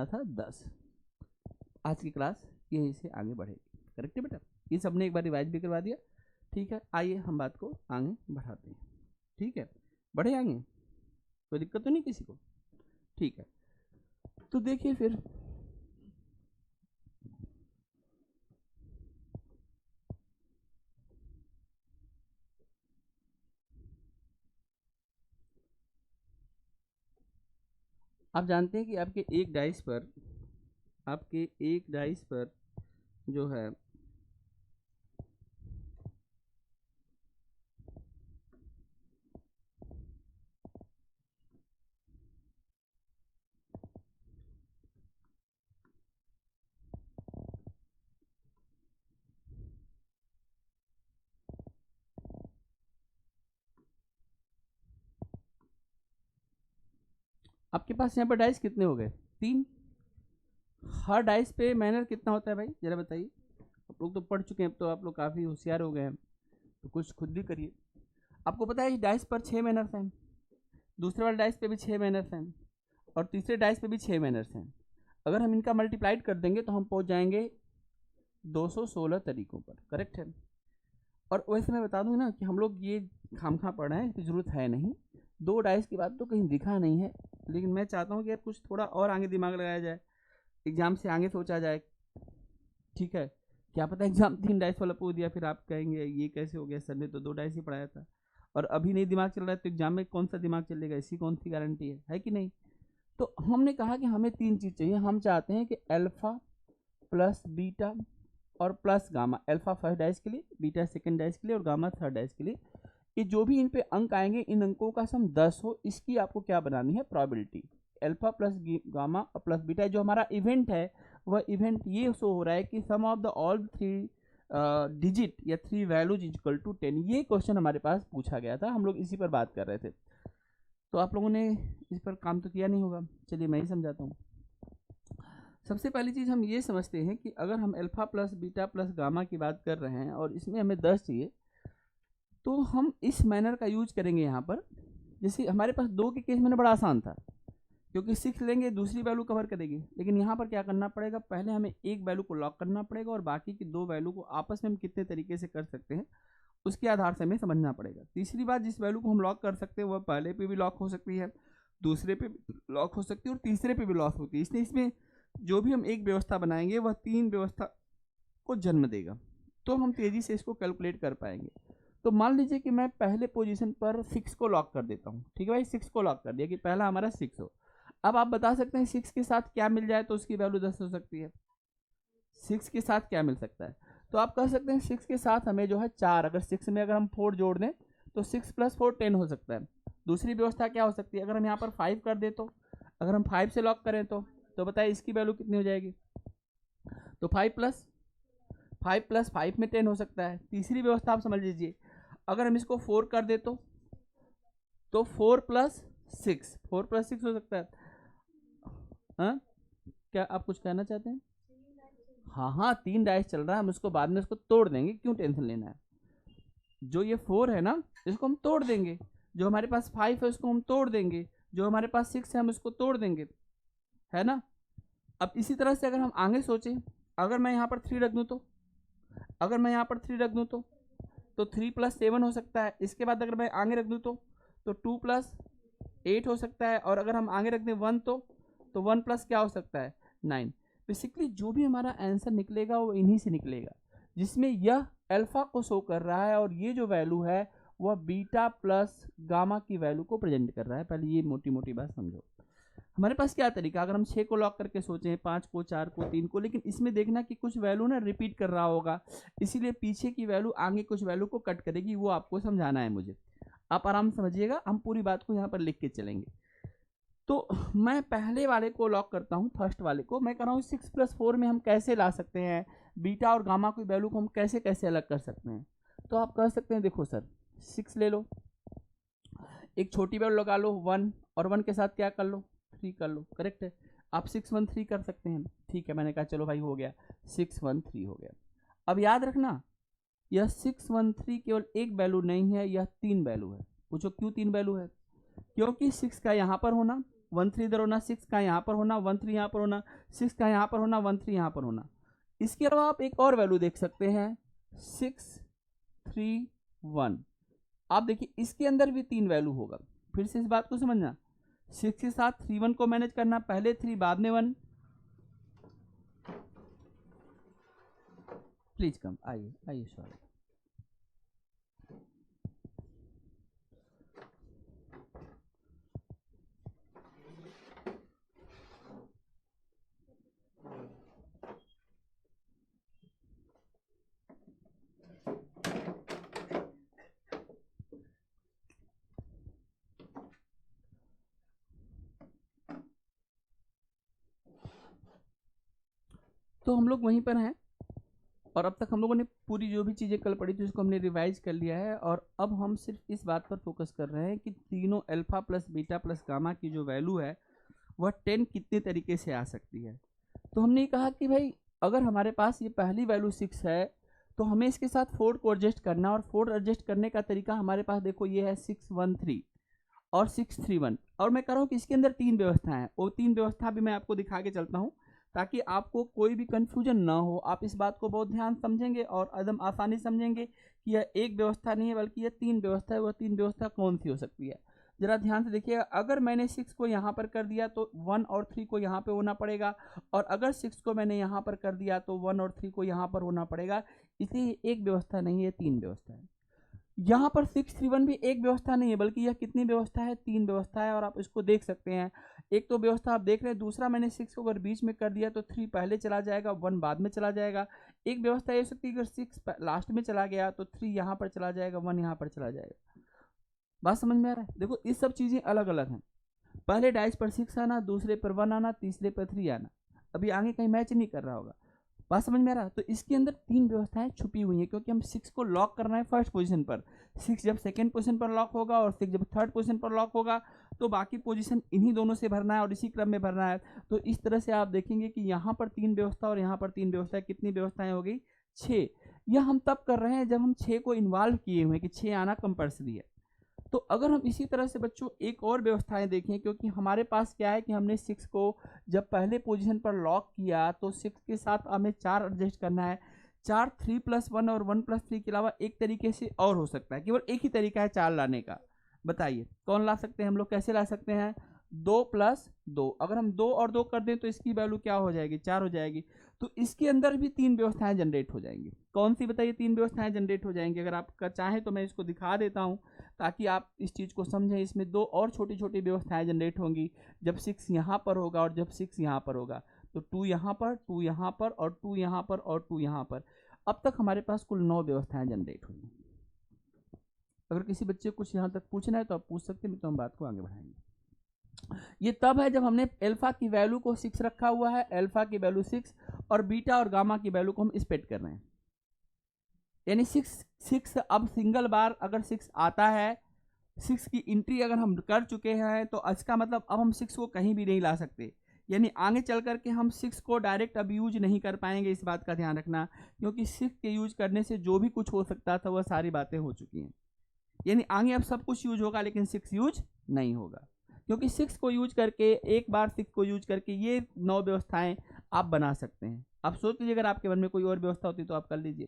Speaker 1: था 10। आज की क्लास यहीं से आगे बढ़ेगी। करेक्ट है बेटा? ये सबने एक बार रिवाइज भी करवा दिया। ठीक है, आइए हम बात को आगे बढ़ाते हैं। ठीक है, बढ़े आगे, कोई दिक्कत तो नहीं किसी को? ठीक है, तो देखिए फिर आप जानते हैं कि आपके एक डाइस पर जो है आपके पास यहाँ पर डाइस कितने हो गए? 3। हर डाइस पे मैनर कितना होता है भाई, जरा बताइए। आप लोग तो पढ़ चुके हैं, अब तो आप लोग काफ़ी होशियार हो गए हैं, तो कुछ खुद भी करिए। आपको पता है इस डाइस पर 6 मैनर्स हैं, दूसरे वाले डाइस पे भी 6 मैनर्स हैं, और तीसरे डाइस पे भी 6 मैनर्स हैं। अगर हम इनका मल्टीप्लाइड कर देंगे तो हम पहुंच जाएंगे 216 तरीकों पर। करेक्ट है? और वैसे मैं बता दूं ना कि हम लोग ये खामखा पढ़ रहे हैं, इसकी ज़रूरत है नहीं। 2 डाइस की बात तो कहीं दिखा नहीं है, लेकिन मैं चाहता हूँ कि यार कुछ थोड़ा और आगे दिमाग लगाया जाए, एग्जाम से आगे सोचा जाए। ठीक है, क्या पता एग्जाम 3 डाइस वाला पूछ दिया, फिर आप कहेंगे ये कैसे हो गया, सर ने तो 2 डाइस ही पढ़ाया था, और अभी नहीं दिमाग चल रहा है, तो एग्जाम में कौन सा दिमाग चलेगा, इसकी कौन सी गारंटी है कि नहीं? तो हमने कहा कि हमें 3 चीज़ चाहिए। हम चाहते हैं कि अल्फा प्लस बीटा और plus gamma, alpha first dice के लिए, बीटा सेकंड डाइस के लिए, और गामा थर्ड डाइस के लिए, ये जो भी इन पे अंक आएंगे, इन अंकों का सम 10 हो, इसकी आपको क्या बनानी है? प्रोबेबिलिटी। अल्फा प्लस गामा और प्लस बीटा, जो हमारा इवेंट है वह इवेंट ये शो हो रहा है कि सम ऑफ द ऑल 3 डिजिट या 3 वैल्यूज इक्वल टू 10। ये क्वेश्चन हमारे पास पूछा गया था, हम लोग इसी पर बात कर रहे थे। तो आप लोगों ने इस पर काम तो किया नहीं होगा, चलिए मैं ही समझाता हूँ। सबसे पहली चीज़ हम ये समझते हैं कि अगर हम alpha plus beta plus gamma की बात कर रहे हैं और इसमें हमें 10 चाहिए, तो हम इस मैनर का यूज करेंगे यहाँ पर। जैसे हमारे पास 2 के केस में बड़ा आसान था, क्योंकि 6 लेंगे दूसरी वैल्यू कवर करेगी, लेकिन यहाँ पर क्या करना पड़ेगा, पहले हमें एक वैल्यू को लॉक करना पड़ेगा और बाकी की 2 वैल्यू को आपस में हम कितने तरीके से कर सकते हैं उसके आधार से हमें समझना पड़ेगा। तीसरी बात, जिस वैल्यू को हम लॉक कर सकते हैं वह पहले पे भी लॉक हो सकती है, दूसरे पे भी लॉक हो सकती है, और तीसरे पे भी लॉक होती है। इसलिए इसमें जो भी हम एक व्यवस्था बनाएंगे वह 3 व्यवस्था को जन्म देगा, तो हम तेज़ी से इसको कैलकुलेट कर पाएंगे। तो मान लीजिए कि मैं पहले पोजीशन पर 6 को लॉक कर देता हूँ। ठीक है भाई, 6 को लॉक कर दिया कि पहला हमारा 6 हो। अब आप बता सकते हैं 6 के साथ क्या मिल जाए तो उसकी वैल्यू 10 हो सकती है। 6 के साथ क्या मिल सकता है, तो आप कह सकते हैं 6 के साथ हमें जो है 4, अगर 6 में अगर हम 4 जोड़ दें तो 6 + 4 10 हो सकता है। दूसरी व्यवस्था क्या हो सकती है, अगर हम यहाँ पर 5 कर दे, तो अगर हम 5 से लॉक करें तो बताइए इसकी वैल्यू कितनी हो जाएगी, तो 5 + 5 में 10 हो सकता है। तीसरी व्यवस्था आप समझ लीजिए, अगर हम इसको 4 कर दे तो 4 + 6 हो सकता है। हाँ, क्या आप कुछ कहना चाहते हैं? हाँ, 3 डाइस चल रहा है, हम इसको बाद में इसको तोड़ देंगे, क्यों टेंशन लेना है। जो ये 4 है ना, इसको हम तोड़ देंगे, जो हमारे पास 5 है उसको हम तोड़ देंगे, जो हमारे पास 6 है हम इसको तोड़ देंगे, है ना। अब इसी तरह से अगर हम आगे सोचें, अगर मैं यहाँ पर 3 रख दूँ तो, अगर मैं यहाँ पर 3 रख दूँ तो 3 + 7 हो सकता है। इसके बाद अगर मैं आगे रख दूँ तो 2 + 8 हो सकता है, और अगर हम आगे रख दें 1 तो 1 + क्या हो सकता है, 9। बेसिकली जो भी हमारा आंसर निकलेगा वो इन्हीं से निकलेगा, जिसमें यह अल्फा को शो कर रहा है और ये जो वैल्यू है वह बीटा प्लस गामा की वैल्यू को प्रेजेंट कर रहा है। पहले ये मोटी मोटी बात समझो। हमारे पास क्या तरीका, अगर हम 6 को लॉक करके सोचें, 5 को, 4 को, 3 को, लेकिन इसमें देखना कि कुछ वैल्यू ना रिपीट कर रहा होगा, इसीलिए पीछे की वैल्यू आगे कुछ वैल्यू को कट करेगी, वो आपको समझाना है मुझे। आप आराम समझिएगा, हम पूरी बात को यहाँ पर लिख के चलेंगे। तो मैं पहले वाले को लॉक करता हूँ, फर्स्ट वाले को। मैं कह रहा हूँ 6 + 4 में हम कैसे ला सकते हैं, बीटा और गामा की वैल्यू को हम कैसे कैसे अलग कर सकते हैं। तो आप कह सकते हैं, देखो सर 6 ले लो, एक छोटी वैल्यू लगा लो 1, और 1 के साथ क्या कर लो, 3 कर लो। करेक्ट है, आप 6 1 3 कर सकते हैं। ठीक है, मैंने कहा चलो भाई हो गया, 6 1 3 हो गया। अब याद रखना, यह 6 1 3 केवल एक वैल्यू नहीं है, यह 3 वैल्यू है। पूछो क्यों 3 वैल्यू है? क्योंकि 6 का यहाँ पर होना, 1 3 इधर होना, 6 का यहाँ पर होना, 1 3 यहाँ पर होना, 6 का यहाँ पर होना, 1 3 यहाँ पर होना। इसके अलावा आप एक और वैल्यू देख सकते हैं, 6 3 1। आप देखिए इसके अंदर भी 3 वैल्यू होगा। फिर से इस बात को समझना, 6 के साथ 3 1 को मैनेज करना, पहले 3 बाद में 1। प्लीज कम, आइए आइए सॉरी। तो हम लोग वहीं पर हैं, और अब तक हम लोगों ने पूरी जो भी चीज़ें कल पढ़ी थी उसको हमने रिवाइज कर लिया है। और अब हम सिर्फ इस बात पर फोकस कर रहे हैं कि तीनों alpha plus beta plus gamma की जो वैल्यू है वह 10 कितने तरीके से आ सकती है। तो हमने कहा कि भाई अगर हमारे पास ये पहली वैल्यू 6 है तो हमें इसके साथ 4 को एडजस्ट करना, और 4 एडजस्ट करने का तरीका हमारे पास देखो ये है 6 1 3 और 6 3 1। और मैं कह रहा हूँ कि इसके अंदर 3 व्यवस्थाएं हैं, वो 3 व्यवस्था भी मैं आपको दिखा के चलता हूँ ताकि आपको कोई भी कंफ्यूजन ना हो। आप इस बात को बहुत ध्यान समझेंगे और एकदम आसानी समझेंगे कि यह एक व्यवस्था नहीं है बल्कि यह 3 व्यवस्था है। वह 3 व्यवस्था कौन सी हो सकती है, जरा ध्यान से देखिएगा। अगर मैंने 6 को यहाँ पर कर दिया तो 1 और 3 को यहाँ पे होना पड़ेगा, और अगर 6 को मैंने यहाँ पर कर दिया तो 1 और 3 को यहाँ पर होना पड़ेगा। इसलिए एक व्यवस्था नहीं है, 3 व्यवस्था है। यहाँ पर 6 3 1 भी एक व्यवस्था नहीं है बल्कि यह कितनी व्यवस्था है, 3 व्यवस्था है। और आप इसको देख सकते हैं, एक तो व्यवस्था आप देख रहे हैं, दूसरा मैंने 6 को अगर बीच में कर दिया तो 3 पहले चला जाएगा, 1 बाद में चला जाएगा। एक व्यवस्था ये हो सकती है अगर 6 लास्ट में चला गया तो 3 यहाँ पर चला जाएगा, 1 यहाँ पर चला जाएगा। बात समझ में आ रहा है? देखो ये सब चीज़ें अलग अलग हैं, पहले डाइस पर 6 आना, दूसरे पर 1 आना, तीसरे पर 3 आना। अभी आगे कहीं मैच नहीं कर रहा होगा। बात समझ में आ रहा है? तो इसके अंदर 3 व्यवस्थाएं छुपी हुई हैं, क्योंकि हम 6 को लॉक करना है फर्स्ट पोजीशन पर। 6 जब सेकंड पोजीशन पर लॉक होगा और 6 जब थर्ड पोजीशन पर लॉक होगा तो बाकी पोजीशन इन्हीं दोनों से भरना है और इसी क्रम में भरना है। तो इस तरह से आप देखेंगे कि यहाँ पर 3 व्यवस्था और यहाँ पर 3 व्यवस्था, कितनी व्यवस्थाएं हो गई? 6। यह हम तब कर रहे हैं जब हम 6 को इन्वॉल्व किए हुए हैं कि 6 आना कंपल्सरी है। तो अगर हम इसी तरह से बच्चों एक और व्यवस्थाएं देखें, क्योंकि हमारे पास क्या है कि हमने 6 को जब पहले पोजीशन पर लॉक किया तो 6 के साथ हमें 4 एडजस्ट करना है। 4 3 + 1 और 1 + 3 के अलावा एक तरीके से और हो सकता है, केवल एक ही तरीका है 4 लाने का। बताइए कौन ला सकते हैं हम लोग, कैसे ला सकते हैं? 2 + 2। अगर हम 2 और 2 कर दें तो इसकी वैल्यू क्या हो जाएगी? 4 हो जाएगी। तो इसके अंदर भी 3 व्यवस्थाएं जनरेट हो जाएंगी। कौन सी बताइए 3 व्यवस्थाएं जनरेट हो जाएंगी? अगर आप चाहें तो मैं इसको दिखा देता हूं ताकि आप इस चीज़ को समझें। इसमें 2 और छोटी छोटी व्यवस्थाएं जनरेट होंगी जब 6 यहाँ पर होगा और जब 6 यहाँ पर होगा। तो 2 यहाँ पर, 2 यहाँ पर और 2 यहाँ पर और 2 यहाँ पर। अब तक हमारे पास कुल 9 व्यवस्थाएं जनरेट हुई। अगर किसी बच्चे को कुछ यहाँ तक पूछना है तो आप पूछ सकते हैं, तो हम बात को आगे बढ़ाएंगे। ये तब है जब हमने अल्फा की वैल्यू को 6 रखा हुआ है, अल्फा की वैल्यू 6, और बीटा और गामा की वैल्यू को हम स्प्लिट कर रहे हैं। यानी 6 अब सिंगल बार अगर 6 आता है, 6 की एंट्री अगर हम कर चुके हैं तो इसका मतलब अब हम 6 को कहीं भी नहीं ला सकते। यानी आगे चल करके हम 6 को डायरेक्ट अब यूज नहीं कर पाएंगे, इस बात का ध्यान रखना। क्योंकि 6 के यूज करने से जो भी कुछ हो सकता था वह सारी बातें हो चुकी हैं। यानी आगे अब सब कुछ यूज होगा लेकिन 6 यूज नहीं होगा, क्योंकि 6 को यूज करके, एक बार 6 को यूज करके ये 9 व्यवस्थाएं आप बना सकते हैं। आप सोच लीजिए अगर आपके मन में कोई और व्यवस्था होती तो आप कर लीजिए।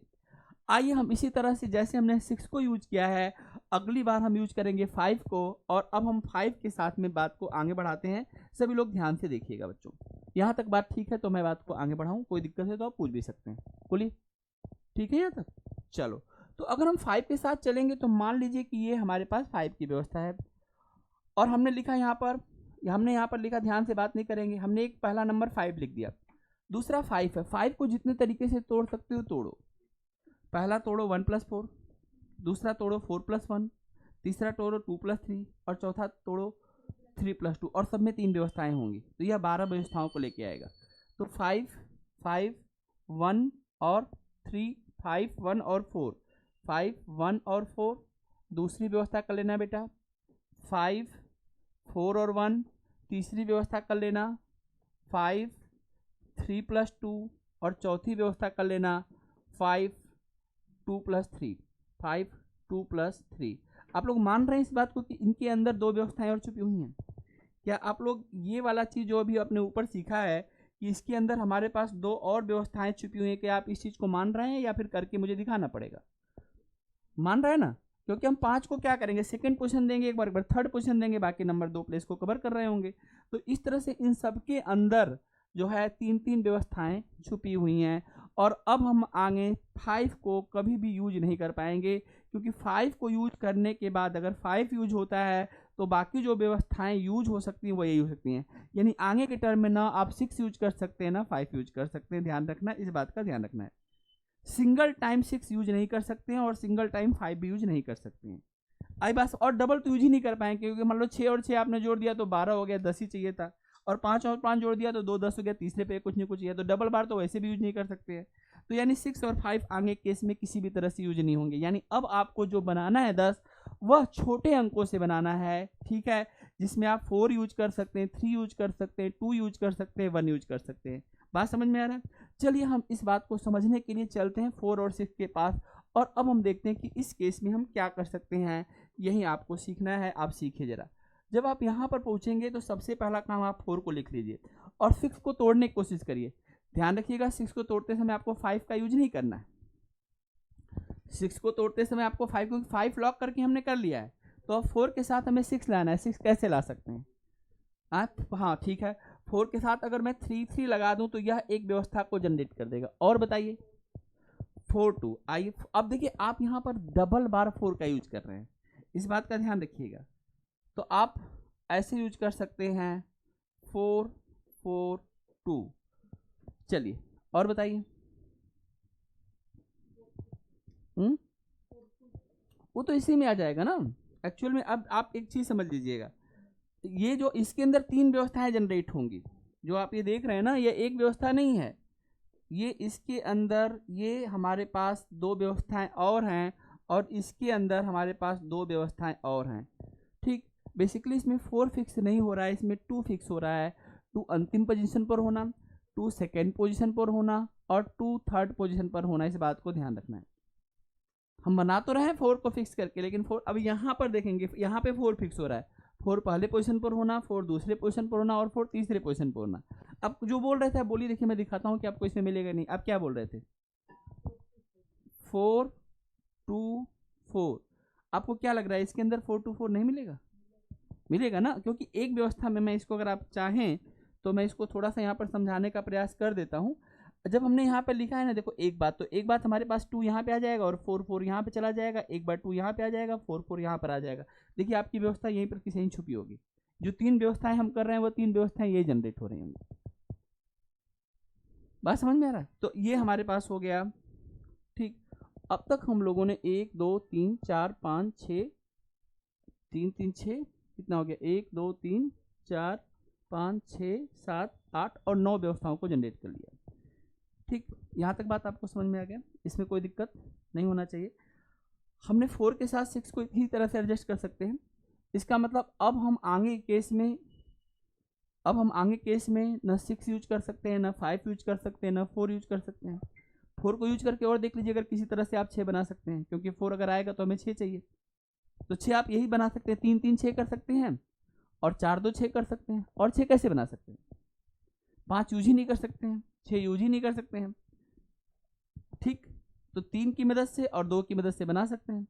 Speaker 1: आइए हम इसी तरह से जैसे हमने 6 को यूज किया है, अगली बार हम यूज करेंगे 5 को, और अब हम 5 के साथ में बात को आगे बढ़ाते हैं। सभी लोग ध्यान से देखिएगा बच्चों, यहाँ तक बात ठीक है तो मैं बात को आगे बढ़ाऊँ, कोई दिक्कत है तो आप पूछ भी सकते हैं। बोलिए ठीक है यहाँ तक? चलो, तो अगर हम 5 के साथ चलेंगे तो मान लीजिए कि ये हमारे पास 5 की व्यवस्था है, और हमने लिखा यहाँ पर, हमने यहाँ पर लिखा, ध्यान से बात नहीं करेंगे, हमने एक पहला नंबर 5 लिख दिया, दूसरा 5 है। 5 को जितने तरीके से तोड़ सकते हो तोड़ो। पहला तोड़ो 1 + 4, दूसरा तोड़ो 4 + 1, तीसरा तोड़ो 2 + 3 और चौथा तोड़ो 3 + 2 और सब में 3 व्यवस्थाएं होंगी, तो यह 12 व्यवस्थाओं को लेके आएगा। तो 5, 5, 1 और 3, 5, 1 और 4, 5, 1 और 4। दूसरी व्यवस्था कर लेना बेटा 5, 4 और 1। तीसरी व्यवस्था कर लेना 5, 3 + 2 और चौथी व्यवस्था कर लेना 5, 2 + 3, 5, 2 + 3। आप लोग मान रहे हैं इस बात को कि इनके अंदर 2 व्यवस्थाएं और छुपी हुई हैं? क्या आप लोग ये वाला चीज़ जो अभी अपने ऊपर सीखा है कि इसके अंदर हमारे पास 2 और व्यवस्थाएं छुपी हुई हैं, क्या आप इस चीज़ को मान रहे हैं या फिर करके मुझे दिखाना पड़ेगा? मान रहे हैं ना? क्योंकि हम 5 को क्या करेंगे, सेकंड पोजीशन देंगे, एक बार थर्ड पोजीशन देंगे, बाकी नंबर 2 प्लेस को कवर कर रहे होंगे। तो इस तरह से इन सब के अंदर जो है 3-3 व्यवस्थाएं छुपी हुई हैं। और अब हम आगे 5 को कभी भी यूज नहीं कर पाएंगे, क्योंकि 5 को यूज करने के बाद अगर 5 यूज होता है तो बाकी जो व्यवस्थाएं यूज हो सकती हैं वो यही हो सकती हैं। यानी आगे के टर्म में ना आप 6 यूज कर सकते हैं ना 5 यूज कर सकते हैं। ध्यान रखना, इस बात का ध्यान रखना है। सिंगल टाइम 6 यूज नहीं कर सकते हैं और सिंगल टाइम 5 भी यूज नहीं कर सकते हैं। आई बस, और डबल तो यूज ही नहीं कर पाएंगे, क्योंकि मान लो 6 और 6 आपने जोड़ दिया तो 12 हो गया, 10 ही चाहिए था। और 5 और 5 जोड़ दिया तो 2 10 हो गया, तीसरे पे कुछ नहीं कुछ है, तो डबल बार तो वैसे भी यूज नहीं कर सकते हैं। तो यानी 6 और 5 आगे केस में किसी भी तरह से यूज नहीं होंगे। यानी अब आपको जो बनाना है 10, वह छोटे अंकों से बनाना है, ठीक है, जिसमें आप 4 यूज कर सकते हैं, 3 यूज कर सकते हैं, 2 यूज कर सकते हैं, 1 यूज कर सकते हैं। बात समझ में आ रहा है? चलिए हम इस बात को समझने के लिए चलते हैं 4 और 6 के पास, और अब हम देखते हैं कि इस केस में हम क्या कर सकते हैं। यही आपको सीखना है, आप सीखिए जरा। जब आप यहाँ पर पहुँचेंगे तो सबसे पहला काम आप 4 को लिख लीजिए और 6 को तोड़ने की कोशिश करिए। ध्यान रखिएगा 6 को तोड़ते समय आपको 5 का यूज नहीं करना है। 6 को तोड़ते समय आपको 5, क्योंकि 5 लॉक करके हमने कर लिया है, तो अब 4 के साथ हमें 6 लाना है। 6 कैसे ला सकते हैं आप? हाँ ठीक है, 4 के साथ अगर मैं 3 3 लगा दूं तो यह एक व्यवस्था को जनरेट कर देगा। और बताइए 4 2 आइए। अब देखिए आप यहाँ पर डबल बार 4 का यूज कर रहे हैं, इस बात का ध्यान रखिएगा। तो आप ऐसे यूज कर सकते हैं 4 4 2। चलिए और बताइए। वो तो इसी में आ जाएगा ना एक्चुअल में। अब आप एक चीज समझ लीजिएगा, ये जो इसके अंदर 3 व्यवस्थाएं जनरेट होंगी, जो आप ये देख रहे हैं ना, ये एक व्यवस्था नहीं है, ये इसके अंदर ये हमारे पास 2 व्यवस्थाएं और हैं, और इसके अंदर हमारे पास 2 व्यवस्थाएं और हैं। ठीक, बेसिकली इसमें 4 फिक्स नहीं हो रहा है, इसमें 2 फिक्स हो रहा है। 2 अंतिम पोजीशन पर होना, 2 सेकेंड पोजीशन पर होना और 2 थर्ड पोजीशन पर होना। इस बात को ध्यान रखना है। हम बना तो रहे हैं 4 को फिक्स करके, लेकिन 4 अब यहाँ पर देखेंगे, यहाँ पे 4 फिक्स हो रहा है। 4 पहले पोजीशन पर होना, 4 दूसरे पोजीशन पर होना और 4 तीसरे पोजीशन पर होना। अब जो बोल रहे थे बोलिए, देखिए मैं दिखाता हूँ कि आपको इसमें मिलेगा नहीं। आप क्या बोल रहे थे? 4 2 4। आपको क्या लग रहा है इसके अंदर 4 2 4 नहीं मिलेगा? मिलेगा ना, क्योंकि एक व्यवस्था में मैं इसको, अगर आप चाहें तो मैं इसको थोड़ा सा यहाँ पर समझाने का प्रयास कर देता हूँ। जब हमने यहाँ पर लिखा है ना, देखो एक बात, तो एक बात हमारे पास 2 यहाँ पे आ जाएगा और 4 4 यहाँ पे चला जाएगा, एक बार 2 यहाँ पे आ जाएगा, 4 4 यहाँ पर आ जाएगा। देखिए आपकी व्यवस्था यहीं पर किसी छुपी होगी। जो 3 व्यवस्थाएं हम कर रहे हैं वो 3 व्यवस्थाएं ये जनरेट हो रही होंगी। बात समझ में आ रहा है? तो ये हमारे पास हो गया। ठीक, अब तक हम लोगों ने 1 2 3 4 5 6 3 3 6 कितना हो गया, 1 2 3 4 5 6 7 8 और 9 व्यवस्थाओं को जनरेट कर लिया। ठीक, यहाँ तक बात आपको समझ में आ गया, इसमें कोई दिक्कत नहीं होना चाहिए। हमने 4 के साथ 6 को इसी तरह से एडजस्ट कर सकते हैं। इसका मतलब अब हम आगे केस में न 6 यूज कर सकते हैं, न 5 यूज कर सकते हैं, न 4 यूज कर सकते हैं। 4 को यूज करके और देख लीजिए, अगर किसी तरह से आप 6 बना सकते हैं, क्योंकि 4 अगर आएगा तो हमें 6 चाहिए, तो 6 आप यही बना सकते हैं। 3 3 6 कर सकते हैं और 4 2 6 कर सकते हैं। और 6 कैसे बना सकते हैं? 5 यूज ही नहीं कर सकते हैं, 6 यूज ही नहीं कर सकते हैं। ठीक, तो 3 की मदद से और 2 की मदद से बना सकते हैं।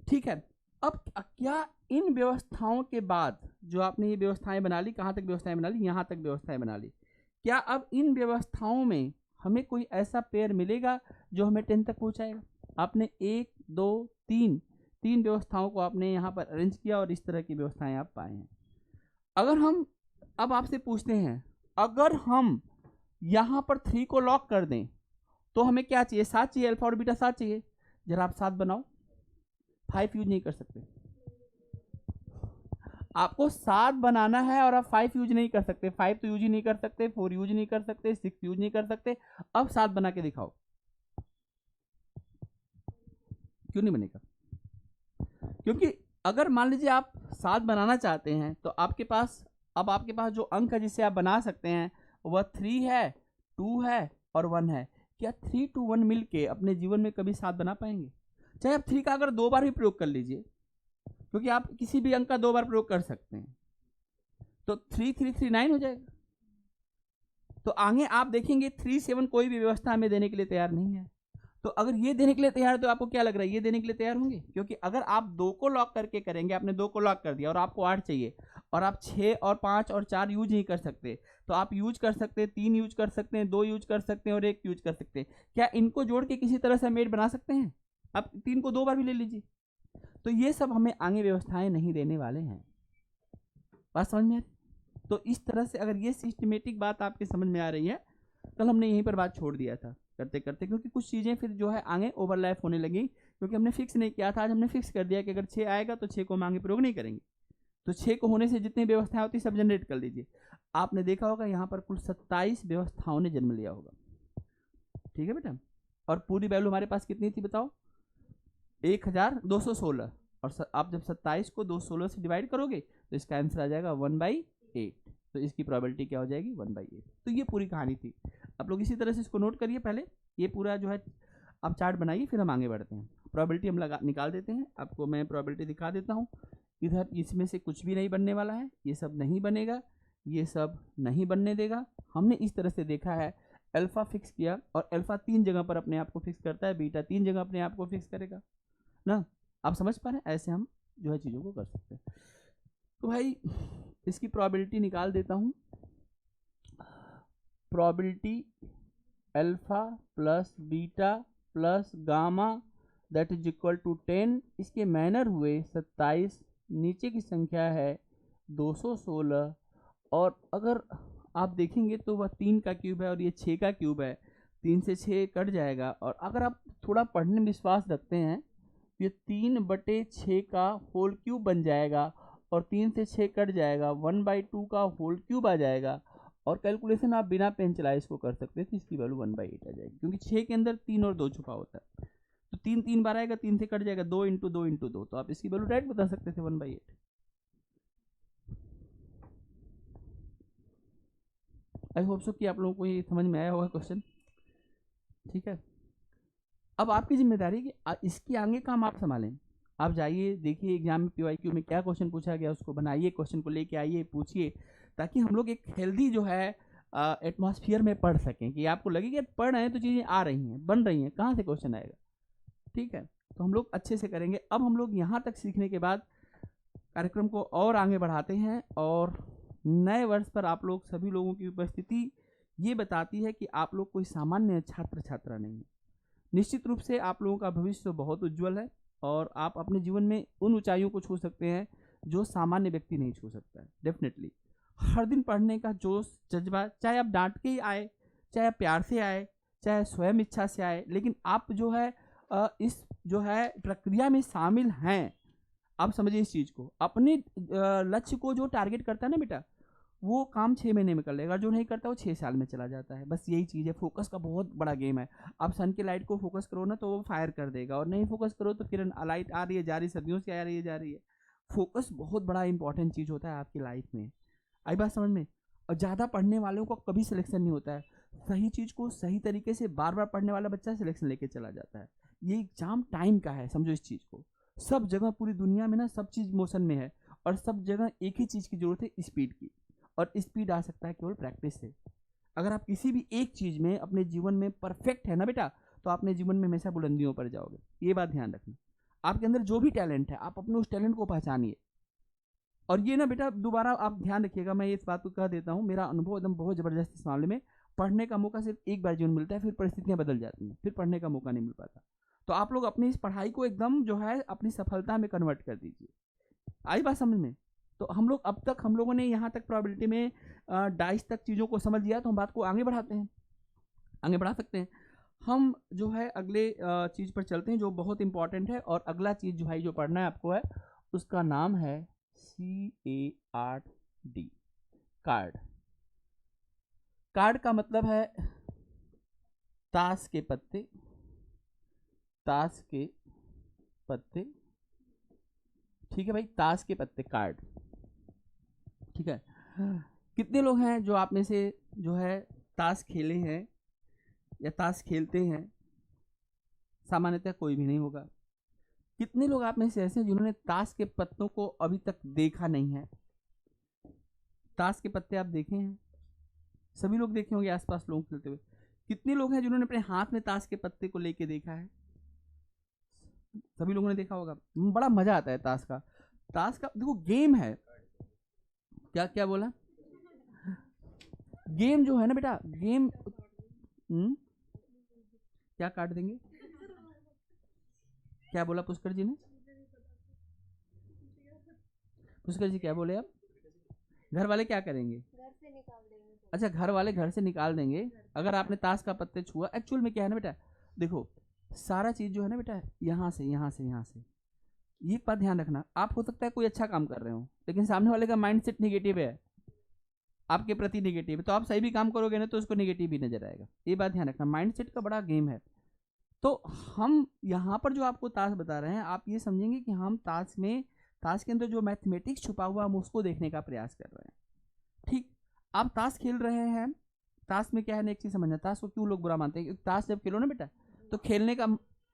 Speaker 1: ठीक है, अब क्या इन व्यवस्थाओं के बाद जो आपने ये व्यवस्थाएं बना ली, कहाँ तक व्यवस्थाएं बना ली? यहाँ तक व्यवस्थाएं बना ली। क्या अब इन व्यवस्थाओं में हमें कोई ऐसा पेयर मिलेगा जो हमें 10 तक पहुँचाएगा? आपने 1 2 3 व्यवस्थाओं को आपने यहाँ पर अरेंज किया और इस तरह की व्यवस्थाएं आप पाए हैं। अगर हम अब आपसे पूछते हैं, अगर हम यहाँ पर 3 को लॉक कर दें तो हमें क्या चाहिए? 7 चाहिए, अल्फा और बीटा 7 चाहिए। जरा आप 7 बनाओ, 5 यूज नहीं कर सकते। आपको 7 बनाना है और आप 5 यूज नहीं कर सकते, 5 तो यूज ही नहीं कर सकते, 4 यूज नहीं कर सकते, 6 यूज नहीं कर सकते। अब 7 बना के दिखाओ, क्यों नहीं बनेगा? क्योंकि अगर मान लीजिए आप 7 बनाना चाहते हैं तो आपके पास जो अंक है जिसे आप बना सकते हैं वह 3 है, 2 है और 1 है। क्या 3, 2, 1 मिलके अपने जीवन में कभी 7 बना पाएंगे? चाहे आप 3 का अगर 2 बार भी प्रयोग कर लीजिए, क्योंकि आप किसी भी अंक का 2 बार प्रयोग कर सकते हैं, तो 3, 3, 3, 9 हो जाएगा। तो आगे आप देखेंगे 3, 7 कोई भी व्यवस्था हमें देने के लिए तैयार नहीं है। तो अगर ये देने के लिए तैयार है तो आपको क्या लग रहा है, ये देने के लिए तैयार होंगे? क्योंकि अगर आप 2 को लॉक करके करेंगे, आपने 2 को लॉक कर दिया और आपको 8 चाहिए और आप 6 और 5 और 4 यूज नहीं कर सकते, तो आप यूज कर सकते हैं, 3 यूज कर सकते हैं, 2 यूज कर सकते हैं और 1 यूज कर सकते हैं। क्या इनको जोड़ के किसी तरह से हम 8 बना सकते हैं? आप 3 को 2 बार भी ले लीजिए। तो ये सब हमें आगे व्यवस्थाएं नहीं देने वाले हैं। बात समझ में आ रही? तो इस तरह से अगर ये सिस्टमेटिक बात आपके समझ में आ रही है, कल हमने यहीं पर बात छोड़ दिया था करते करते, क्योंकि कुछ चीज़ें फिर जो है आगे ओवरलैप होने लगी, क्योंकि हमने फिक्स नहीं किया था। आज हमने फिक्स कर दिया कि अगर 6 आएगा तो 6 को हम आगे प्रयोग नहीं करेंगे। तो 6 को होने से जितनी व्यवस्थाएं होती सब जनरेट कर लीजिए। आपने देखा होगा यहाँ पर कुल 27 व्यवस्थाओं ने जन्म लिया होगा, ठीक है बेटा? और पूरी वैल्यू हमारे पास कितनी थी बताओ? 1216। और आप जब 27 को 216 से डिवाइड करोगे तो इसका आंसर आ जाएगा 1/8। तो इसकी प्रोबेबिलिटी क्या हो जाएगी? 1/8। तो ये पूरी कहानी थी। आप लोग इसी तरह से इसको नोट करिए। पहले ये पूरा जो है आप चार्ट बनाइए, फिर हम आगे बढ़ते हैं। प्रोबेबिलिटी हम निकाल देते हैं। आपको मैं प्रोबेबिलिटी दिखा देता हूँ। इधर इसमें से कुछ भी नहीं बनने वाला है, ये सब नहीं बनेगा, ये सब नहीं बनने देगा। हमने इस तरह से देखा है, अल्फा फिक्स किया और अल्फा 3 जगह पर अपने आप को फिक्स करता है, बीटा 3 जगह अपने आप को फिक्स करेगा ना। आप समझ पा रहे हैं? ऐसे हम जो है चीज़ों को कर सकते हैं। तो भाई इसकी प्रोबेबिलिटी निकाल देता हूँ। Probability alpha plus beta plus gamma that is equal to 10। इसके मैनर हुए 27, नीचे की संख्या है 216। और अगर आप देखेंगे तो वह 3 का क्यूब है और ये 6 का क्यूब है। 3 से 6 कट जाएगा। और अगर आप थोड़ा पढ़ने में विश्वास रखते हैं, ये 3/6 का होल क्यूब बन जाएगा और 3 से 6 कट जाएगा, 1/2 का होल क्यूब आ जाएगा। और कैलकुलेशन आप बिना पेन चलाए इसको कर सकते हैं, तो इसकी वैल्यू 1/8 आ जाएगी, क्योंकि 6 के अंदर 3 और 2 छुपा होता है। तो 3 3 बार आएगा, 3 से कट जाएगा, 2 × 2 × 2, तो आप इसकी वैल्यू डायरेक्ट बता सकते थे 1/8। आई होप सो कि आप लोगों को ये समझ में आया होगा क्वेश्चन, ठीक है? अब आपकी जिम्मेदारी है कि इसकी आगे काम आप संभालें। आप जाइए, देखिए एग्जाम में PYQ में क्या क्वेश्चन पूछा गया, उसको बनाइए, क्वेश्चन को लेके आइए, पूछिए, ताकि हम लोग एक हेल्दी जो है एटमॉस्फियर में पढ़ सकें, कि आपको लगे कि पढ़ रहे हैं तो चीज़ें आ रही हैं, बन रही हैं, कहाँ से क्वेश्चन आएगा, ठीक है? तो हम लोग अच्छे से करेंगे। अब हम लोग यहाँ तक सीखने के बाद कार्यक्रम को और आगे बढ़ाते हैं। और नए वर्ष पर आप लोग सभी लोगों की उपस्थिति ये बताती है कि आप लोग कोई सामान्य छात्र छात्रा नहीं है। निश्चित रूप से आप लोगों का भविष्य बहुत उज्जवल है और आप अपने जीवन में उन ऊंचाइयों को छू सकते हैं जो सामान्य व्यक्ति नहीं छू सकता है। डेफिनेटली हर दिन पढ़ने का जोश, जज्बा, चाहे आप डांट के ही आए, चाहे आप प्यार से आए, चाहे स्वयं इच्छा से आए, लेकिन आप जो है इस जो है प्रक्रिया में शामिल हैं। आप समझिए इस चीज़ को, अपने लक्ष्य को जो टारगेट करता है ना बेटा, वो काम 6 महीने में कर लेगा, जो नहीं करता वो 6 साल में चला जाता है। बस यही चीज़ है, फोकस का बहुत बड़ा गेम है। आप सन की लाइट को फोकस करो ना तो वो फायर कर देगा, और नहीं फोकस करो तो फिर लाइट आ रही है जा रही है, सदियों से आ रही है जा रही है। फोकस बहुत बड़ा इंपॉर्टेंट चीज़ होता है आपकी लाइफ में। आई बात समझ में? और ज़्यादा पढ़ने वालों का कभी सिलेक्शन नहीं होता है। सही चीज़ को सही तरीके से बार बार पढ़ने वाला बच्चा सिलेक्शन लेके चला जाता है। ये एग्जाम टाइम का है, समझो इस चीज़ को। सब जगह पूरी दुनिया में ना सब चीज़ मोशन में है, और सब जगह एक ही चीज़ की ज़रूरत है, स्पीड की। और स्पीड आ सकता है केवल प्रैक्टिस से। अगर आप किसी भी एक चीज़ में अपने जीवन में परफेक्ट है ना बेटा, तो अपने जीवन में हमेशा बुलंदियों पर जाओगे। ये बात ध्यान रखना। आपके अंदर जो भी टैलेंट है, आप अपने उस टैलेंट को पहचानिए। और ये ना बेटा दोबारा आप ध्यान रखिएगा, मैं इस बात को कह देता हूँ, मेरा अनुभव एकदम बहुत ज़बरदस्त इस मामले में। पढ़ने का मौका सिर्फ एक बार जीवन में मिलता है, फिर परिस्थितियाँ बदल जाती हैं, फिर पढ़ने का मौका नहीं मिल पाता। तो आप लोग अपनी इस पढ़ाई को एकदम जो है अपनी सफलता में कन्वर्ट कर दीजिए। आई बात समझ में? तो हम लोग अब तक हम लोगों ने यहाँ तक प्रोबेबिलिटी में डाइस तक चीज़ों को समझ लिया, तो हम बात को आगे बढ़ाते हैं, आगे बढ़ा सकते हैं। हम जो है अगले चीज़ पर चलते हैं जो बहुत इंपॉर्टेंट है। और अगला चीज़ जो भाई जो पढ़ना है आपको है, उसका नाम है CARD, कार्ड। कार्ड का मतलब है ताश के पत्ते, ताश के पत्ते, ठीक है भाई, ताश के पत्ते, कार्ड, ठीक है। कितने लोग हैं जो आप में से जो है ताश खेले हैं या ताश खेलते हैं? सामान्यतः कोई भी नहीं होगा। कितने लोग आप में से ऐसे हैं जिन्होंने ताश के पत्तों को अभी तक देखा नहीं है? ताश के पत्ते आप देखे हैं? सभी लोग देखे होंगे आसपास लोग खेलते हुए। कितने लोग हैं जिन्होंने अपने हाथ में ताश के पत्ते को लेके देखा है? सभी लोगों ने देखा होगा। बड़ा मजा आता है ताश का। ताश का देखो गेम है। क्या क्या बोला? गेम जो है ना बेटा, गेम क्या काट देंगे? क्या बोला पुष्कर जी ने? पुष्कर जी क्या बोले आप? घर वाले क्या करेंगे?
Speaker 2: घर से निकाल देंगे।
Speaker 1: अच्छा, घर वाले घर से निकाल देंगे अगर आपने ताश का पत्ते छुआ। एक्चुअल में क्या है ना बेटा, देखो सारा चीज जो है ना बेटा, यहाँ से यहाँ से यहाँ से, ये बात ध्यान रखना। आप हो सकता है कोई अच्छा काम कर रहे हो, लेकिन सामने वाले का माइंड सेट निगेटिव है, आपके प्रति निगेटिव है, तो आप सही भी काम करोगे ना तो उसको निगेटिव ही नजर आएगा। ये बात ध्यान रखना, माइंड सेट का बड़ा गेम है। तो हम यहाँ पर जो आपको ताश बता रहे हैं, आप ये समझेंगे कि हम ताश के अंदर जो मैथमेटिक्स छुपा हुआ हम उसको देखने का प्रयास कर रहे हैं। ठीक, आप ताश खेल रहे हैं। ताश में क्या है ना, एक चीज समझना, ताश को क्यों लोग बुरा मानते हैं? ताश जब खेलो ना बेटा, तो खेलने का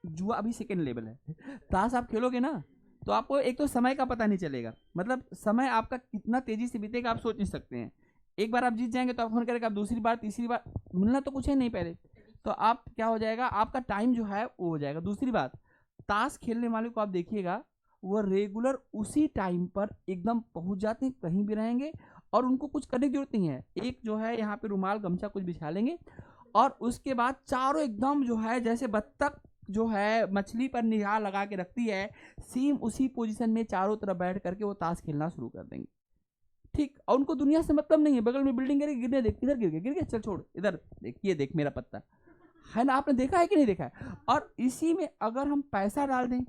Speaker 1: जुआ अभी सेकेंड लेवल है। ताश आप खेलोगे ना तो आपको एक तो समय का पता नहीं चलेगा, मतलब समय आपका कितना तेजी से बीतेगा आप सोच नहीं सकते हैं। एक बार आप जीत जाएंगे तो आप फोन करेगा, आप दूसरी बार तीसरी बार, मिलना तो कुछ है नहीं पहले, तो आप क्या हो जाएगा, आपका टाइम जो है वो हो जाएगा। दूसरी बात, ताश खेलने वाले को आप देखिएगा, वो रेगुलर उसी टाइम पर एकदम पहुंच जाते हैं, कहीं भी रहेंगे और उनको कुछ करने की जरूरत नहीं है। एक जो है यहाँ पे रुमाल गमछा कुछ बिछा लेंगे और उसके बाद चारों एकदम जो है जैसे बत्तख जो है मछली पर निगाह लगा के रखती है, सेम उसी पोजीशन में चारों तरफ बैठ करके वो ताश खेलना शुरू कर देंगे। ठीक, और उनको दुनिया से मतलब नहीं है, बगल में बिल्डिंग गिरी, गिरने देख, इधर गिर गया, चल छोड़, इधर देख, ये देख मेरा पत्ता है ना, आपने देखा है कि नहीं देखा है? और इसी में अगर हम पैसा डाल दें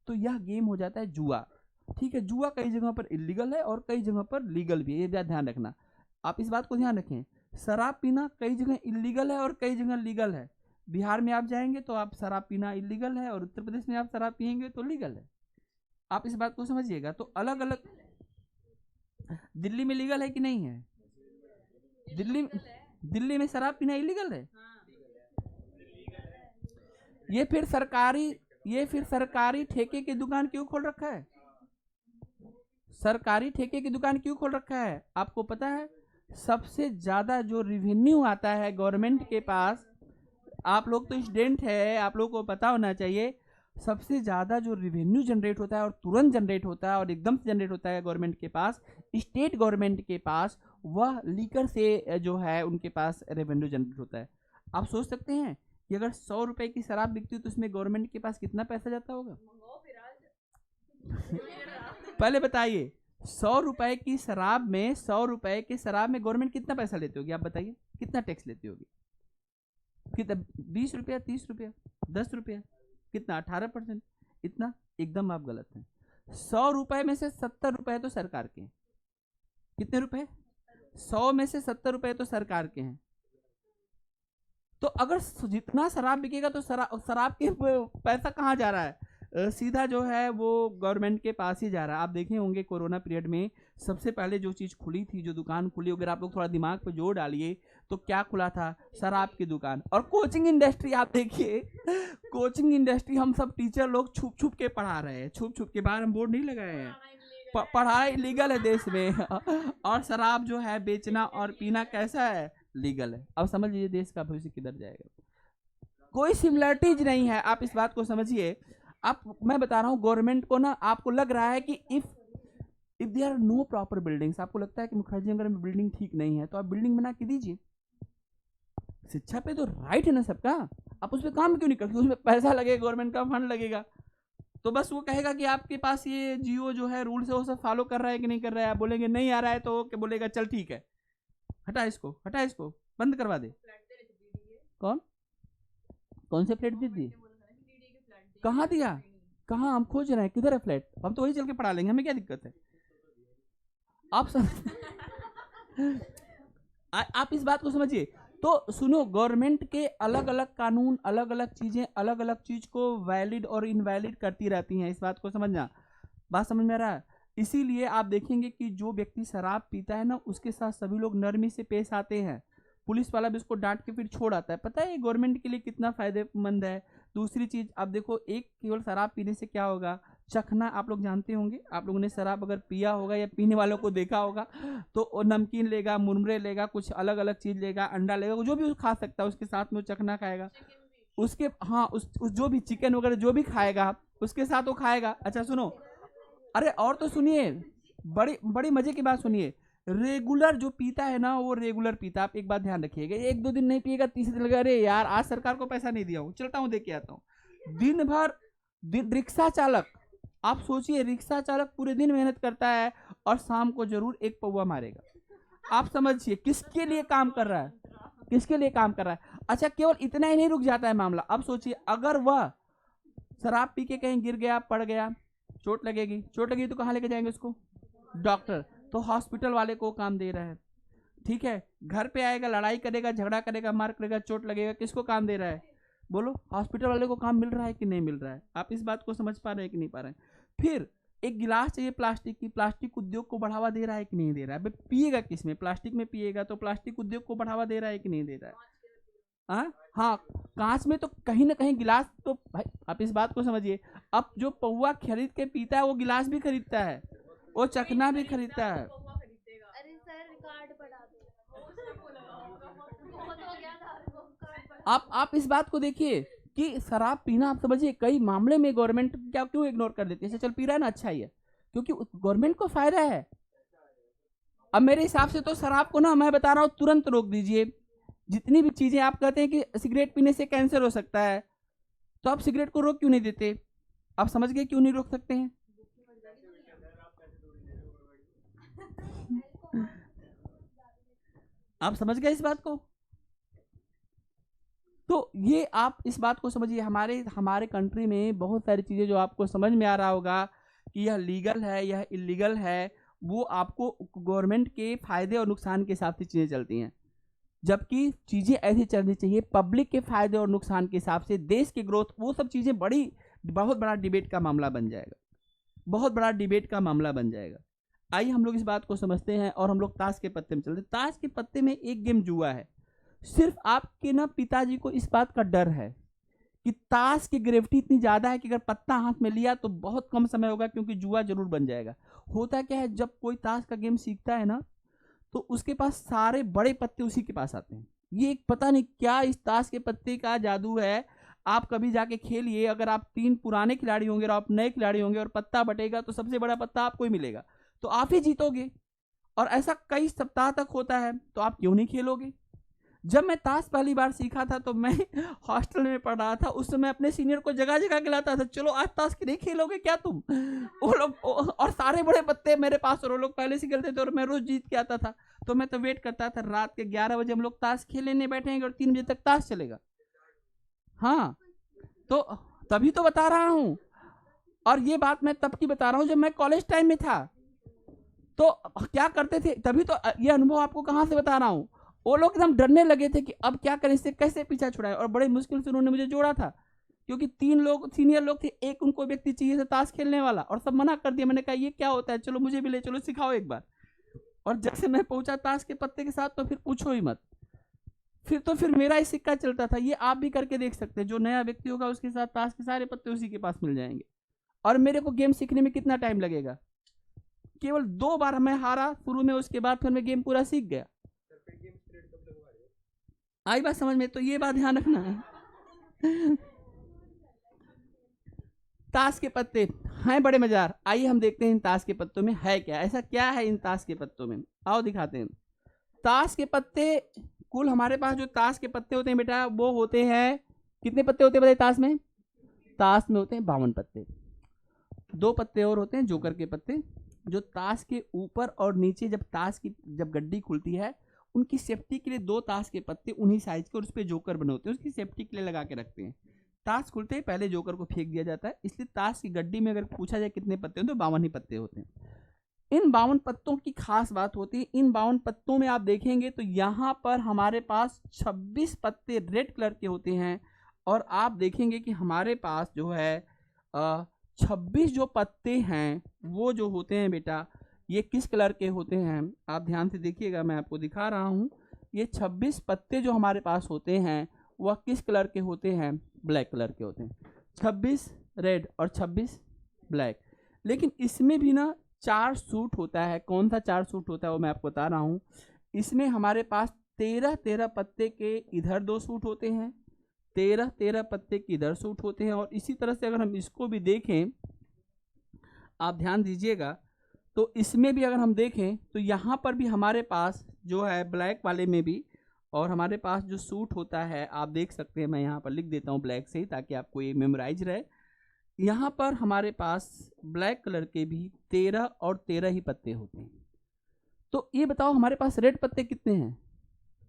Speaker 1: तो यह गेम हो जाता है जुआ। ठीक है, जुआ कई जगह पर इलीगल है और कई जगह पर लीगल भी है, ये ध्यान रखना। आप इस बात को ध्यान रखें, शराब पीना कई जगह इलीगल है और कई जगह लीगल है। बिहार में आप जाएंगे तो आप शराब पीना इलीगल है और उत्तर प्रदेश में आप शराब पियेंगे तो लीगल है। आप इस बात को समझिएगा। तो अलग अलग, दिल्ली में लीगल है कि नहीं है? दिल्ली में शराब पीना इलीगल है। ये फिर सरकारी ठेके की दुकान क्यों खोल रखा है? सरकारी ठेके की दुकान क्यों खोल रखा है? आपको पता है सबसे ज्यादा जो रिवेन्यू आता है गवर्नमेंट के पास, आप लोग तो स्टूडेंट है, आप लोग को पता होना चाहिए, सबसे ज्यादा जो रिवेन्यू जनरेट होता है और तुरंत जनरेट होता है और एकदम से जनरेट होता है गवर्नमेंट के पास, स्टेट गवर्नमेंट के पास, वह लीकर से जो है उनके पास रेवेन्यू जनरेट होता है। आप सोच सकते हैं कि अगर 100 रुपए की शराब बिकती है तो उसमें गवर्नमेंट के पास कितना पैसा जाता होगा? पहले बताइए, 100 रुपए की शराब में, 100 रुपए की शराब में गवर्नमेंट कितना पैसा लेती होगी? आप बताइए, कितना टैक्स लेती होगी? कितना? 20 रुपया, 30 रुपया, 10 रुपया, कितना? 18%। इतना? एकदम आप गलत हैं। 100 रुपए में से 70 रुपए तो सरकार के हैं। कितने रुपए? 100 में से 70 रुपए तो सरकार के हैं। तो अगर जितना शराब बिकेगा तो शराब के पैसा कहाँ जा रहा है? सीधा जो है वो गवर्नमेंट के पास ही जा रहा है। आप देखे होंगे कोरोना पीरियड में सबसे पहले जो चीज़ खुली थी, जो दुकान खुली, अगर आप लोग थोड़ा दिमाग पे जोर डालिए तो क्या खुला था? शराब की दुकान। और कोचिंग इंडस्ट्री आप देखिए, कोचिंग इंडस्ट्री हम सब टीचर लोग छुप छुप के पढ़ा रहे हैं, छुप छुप के, बाहर हम बोर्ड नहीं लगाए हैं, पढ़ाई लीगल है देश में और शराब जो है बेचना और पीना कैसा है? लीगल है। अब समझ लीजिए देश का भविष्य किधर जाएगा। कोई सिमिलरिटीज नहीं है, आप इस बात को समझिए। आप, मैं बता रहा हूँ गवर्नमेंट को ना, आपको लग रहा है कि if there are no proper buildings, आपको लगता है कि मुखर्जी नगर में बिल्डिंग ठीक नहीं है तो आप बिल्डिंग बना के दीजिए। शिक्षा पे तो राइट है ना सबका, आप उस पर काम क्यों नहीं करते? उसमें पैसा लगेगा, गवर्नमेंट का फंड लगेगा, तो बस वो कहेगा कि आपके पास ये जियो जो है रूल्स है वो सब फॉलो कर रहा है कि नहीं कर रहा है। आप बोलेंगे नहीं आ रहा है तो क्या बोलेगा? चल ठीक है, हटा इसको बंद करवा दे। कौन से फ्लैट दे दिए? कहाँ दिया? कहाँ? हम खोज रहे हैं, किधर है फ्लैट? हम तो वही चल के पढ़ा लेंगे, हमें क्या दिक्कत है? आप आप इस बात को समझिए। तो सुनो, गवर्नमेंट के अलग अलग कानून, अलग अलग चीजें, अलग अलग चीज को वैलिड और इनवैलिड करती रहती हैं, इस बात को समझना। बात समझ में आ रहा है? इसीलिए आप देखेंगे कि जो व्यक्ति शराब पीता है ना, उसके साथ सभी लोग नरमी से पेश आते हैं। पुलिस वाला भी उसको डांट के फिर छोड़ आता है। पता है ये गवर्नमेंट के लिए कितना फायदेमंद है। दूसरी चीज, आप देखो, एक केवल शराब पीने से क्या होगा, चखना आप लोग जानते होंगे। आप लोगों ने शराब अगर पिया होगा या पीने वालों को देखा होगा, तो वो नमकीन लेगा, मुरमुरे लेगा, कुछ अलग अलग चीज लेगा, अंडा लेगा, जो भी खा सकता है उसके साथ में वो चखना खाएगा। उसके हाँ, उस जो भी चिकन वगैरह जो भी खाएगा उसके साथ वो खाएगा। अच्छा सुनो, अरे और तो सुनिए, बड़ी बड़ी मजे की बात सुनिए। रेगुलर जो पीता है ना, वो रेगुलर पीता। आप एक बात ध्यान रखिएगा, एक दो दिन नहीं पिएगा, तीसरे दिन लगेगा, अरे यार आज सरकार को पैसा नहीं दिया हूँ, चलता हूँ देख के आता हूँ। दिन भर रिक्शा चालक, आप सोचिए, रिक्शा चालक पूरे दिन मेहनत करता है और शाम को जरूर एक पौवा मारेगा। आप समझिए किसके लिए काम कर रहा है, किसके लिए काम कर रहा है। अच्छा, केवल इतना ही नहीं रुक जाता है मामला। अब सोचिए, अगर वह शराब पी के कहीं गिर गया, पड़ गया, चोट लगेगी, चोट लगी तो कहाँ लेके जाएंगे उसको? डॉक्टर। तो हॉस्पिटल वाले को काम दे रहा है, ठीक है। घर पे आएगा, लड़ाई करेगा, झगड़ा करेगा, मार करेगा, चोट लगेगा, किसको काम दे रहा है? बोलो, हॉस्पिटल वाले को काम मिल रहा है कि नहीं मिल रहा है? आप इस बात को समझ पा रहे हैं कि नहीं पा रहे हैं? फिर एक गिलास चाहिए प्लास्टिक की, प्लास्टिक उद्योग को बढ़ावा दे रहा है कि नहीं दे रहा है? पिएगा किस में? प्लास्टिक में पिएगा, तो प्लास्टिक उद्योग को बढ़ावा दे रहा है कि नहीं दे रहा है? हाँ, कांच में तो कहीं ना कहीं गिलास तो भाई, आप इस बात को समझिए। अब जो पौवा खरीद के पीता है वो गिलास भी खरीदता है, वो चखना भी खरीदता है।
Speaker 2: अरे सर कार्ड बढ़ा दो। बहुत हो गया था, कार्ड बढ़ा
Speaker 1: आप इस बात को देखिए कि शराब पीना, आप समझिए, कई मामले में गवर्नमेंट क्या क्यों इग्नोर कर देती है? चल पी रहा है ना, अच्छा ही है, क्योंकि गवर्नमेंट को फायदा है। अब मेरे हिसाब से तो शराब को ना, मैं बता रहा हूँ, तुरंत रोक दीजिए। जितनी भी चीजें आप कहते हैं कि सिगरेट पीने से कैंसर हो सकता है, तो आप सिगरेट को रोक क्यों नहीं देते? आप समझ गए क्यों नहीं रोक सकते हैं? आप समझ गए इस बात को? तो ये आप इस बात को समझिए, हमारे हमारे कंट्री में बहुत सारी चीजें जो आपको समझ में आ रहा होगा कि यह लीगल है, यह इलीगल है, वो आपको गवर्नमेंट के फायदे और नुकसान के हिसाब से चीजें चलती हैं। जबकि चीजें ऐसी चलनी चाहिए पब्लिक के फायदे और नुकसान के हिसाब से, देश की ग्रोथ, वो सब चीजें बहुत बड़ा डिबेट का मामला बन जाएगा, बहुत बड़ा डिबेट का मामला बन जाएगा। आइए हम लोग इस बात को समझते हैं और हम लोग ताश के पत्ते में चलते हैं। ताश के पत्ते में एक गेम जुआ है। सिर्फ आपके ना पिताजी को इस बात का डर है कि ताश की ग्रेविटी इतनी ज्यादा है कि अगर पत्ता हाथ में लिया तो बहुत कम समय होगा, क्योंकि जुआ जरूर बन जाएगा। होता क्या है, जब कोई ताश का गेम सीखता है ना, तो उसके पास सारे बड़े पत्ते उसी के पास आते हैं। ये एक पता नहीं क्या इस ताश के पत्ते का जादू है। आप कभी जाके खेलिए, अगर आप 3 पुराने खिलाड़ी होंगे और आप नए खिलाड़ी होंगे और पत्ता बटेगा, तो सबसे बड़ा पत्ता आपको ही मिलेगा, तो आप ही जीतोगे। और ऐसा कई सप्ताह तक होता है, तो आप क्यों नहीं खेलोगे? जब मैं ताश पहली बार सीखा था, तो मैं हॉस्टल में पढ़ रहा था, उस समय अपने सीनियर को जगह जगह खिलाता था, चलो आज ताश की नहीं खेलोगे क्या तुम? वो लोग, और सारे बड़े पत्ते मेरे पास, और वो लोग पहले से खेलते थे और मैं रोज जीत के आता था। तो मैं तो वेट करता था, रात के 11 बजे हम लोग ताश खेलने बैठेंगे और 3 बजे तक ताश चलेगा। हाँ, तो तभी तो बता रहा हूँ। और ये बात मैं तब की बता रहा हूँ जब मैं कॉलेज टाइम में था। तो क्या करते थे तभी, तो ये अनुभव आपको कहाँ से बता रहा हूँ। वो लोग एकदम डरने लगे थे कि अब क्या करें, इससे कैसे पीछा छुड़ाए, और बड़े मुश्किल से उन्होंने मुझे जोड़ा था, क्योंकि 3 लोग सीनियर लोग थे, एक उनको व्यक्ति चाहिए था ताश खेलने वाला, और सब मना कर दिया। मैंने कहा ये क्या होता है, चलो मुझे भी ले चलो, सिखाओ एक बार। और जैसे मैं पहुंचा ताश के पत्ते के साथ, तो फिर पूछो ही मत, फिर मेरा ही सिक्का चलता था। ये आप भी करके देख सकते हैं, जो नया व्यक्ति होगा उसके साथ ताश के सारे पत्ते उसी के पास मिल जाएंगे। और मेरे को गेम सीखने में कितना टाइम लगेगा, केवल 2 बार मैं हारा शुरू में, उसके बाद फिर मैं गेम पूरा सीख गया। आई बात समझ में? तो ये बात ध्यान रखना है। ताश के पत्ते हैं बड़े मजेदार। आइए हम देखते हैं इन ताश के पत्तों में है क्या, ऐसा क्या है इन ताश के पत्तों में, आओ दिखाते हैं। ताश के पत्ते, कुल हमारे पास जो ताश के पत्ते होते हैं बेटा, वो होते हैं, कितने पत्ते होते हैं बताइए ताश में? ताश में होते हैं 52 पत्ते। 2 पत्ते और होते हैं जोकर के पत्ते, जो ताश के ऊपर और नीचे, जब गड्डी खुलती है, उनकी सेफ्टी के लिए 2 ताश के पत्ते उन्हीं साइज के, और उस पर जोकर बने होते हैं, उसकी सेफ्टी के लिए लगा के रखते हैं। ताश खुलते ही पहले जोकर को फेंक दिया जाता है, इसलिए ताश की गड्डी में अगर पूछा जाए कितने पत्ते हैं, तो 52 ही पत्ते होते हैं। इन 52 पत्तों की खास बात होती है, इन 52 पत्तों में आप देखेंगे तो यहाँ पर हमारे पास 26 पत्ते रेड कलर के होते हैं, और आप देखेंगे कि हमारे पास जो है 26 जो पत्ते हैं वो जो होते हैं बेटा, ये किस कलर के होते हैं, आप ध्यान से देखिएगा, मैं आपको दिखा रहा हूँ। ये 26 पत्ते जो हमारे पास होते हैं वह किस कलर के होते हैं, ब्लैक कलर के होते हैं। 26 रेड और 26 ब्लैक। लेकिन इसमें भी ना 4 सूट होता है। कौन सा 4 सूट होता है वो मैं आपको बता रहा हूँ। इसमें हमारे पास 13 पत्ते के इधर 2 सूट होते हैं, 13 पत्ते के इधर सूट होते हैं। और इसी तरह से अगर हम इसको भी देखें, आप ध्यान दीजिएगा, तो इसमें भी अगर हम देखें तो यहाँ पर भी हमारे पास जो है ब्लैक वाले में भी, और हमारे पास जो सूट होता है आप देख सकते हैं, मैं यहाँ पर लिख देता हूँ ब्लैक से ही ताकि आपको ये मेमोराइज रहे। यहाँ पर हमारे पास ब्लैक कलर के भी 13 और 13 ही पत्ते होते हैं। तो ये बताओ हमारे पास रेड पत्ते कितने हैं,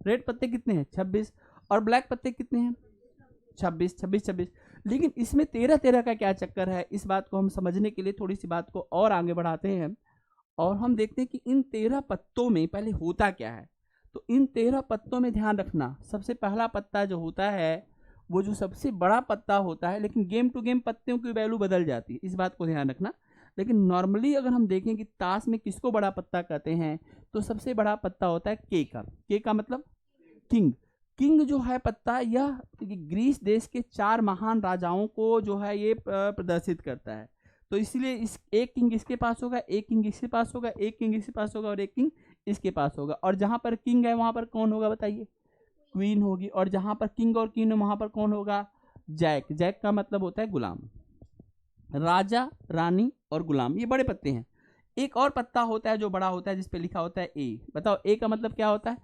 Speaker 1: रेड पत्ते कितने हैं 26, और ब्लैक पत्ते कितने हैं 26 26 26। लेकिन इसमें 13 का क्या चक्कर है, इस बात को हम समझने के लिए थोड़ी सी बात को और आगे बढ़ाते हैं, और हम देखते हैं कि इन 13 पत्तों में पहले होता क्या है। तो इन 13 पत्तों में ध्यान रखना, सबसे पहला पत्ता जो होता है वो जो सबसे बड़ा पत्ता होता है, लेकिन गेम टू गेम पत्तियों की वैल्यू बदल जाती है, इस बात को ध्यान रखना। लेकिन नॉर्मली अगर हम देखें कि ताश में किसको बड़ा पत्ता कहते हैं, तो सबसे बड़ा पत्ता होता है के का मतलब किंग। किंग जो है पत्ता, यह ग्रीस देश के 4 महान राजाओं को जो है ये प्रदर्शित करता है। तो इसलिए इस एक किंग इसके पास होगा, एक किंग इसके पास होगा, एक किंग इसके पास होगा, और एक किंग इसके पास होगा। और जहां पर किंग है वहां पर कौन होगा बताइए, क्वीन होगी। और जहां पर किंग और क्वीन है वहां पर कौन होगा, जैक। जैक का मतलब होता है गुलाम, राजा रानी और गुलाम, ये बड़े पत्ते हैं। एक और पत्ता होता है जो बड़ा होता है जिसपे लिखा होता है ए। बताओ ए का मतलब क्या होता है,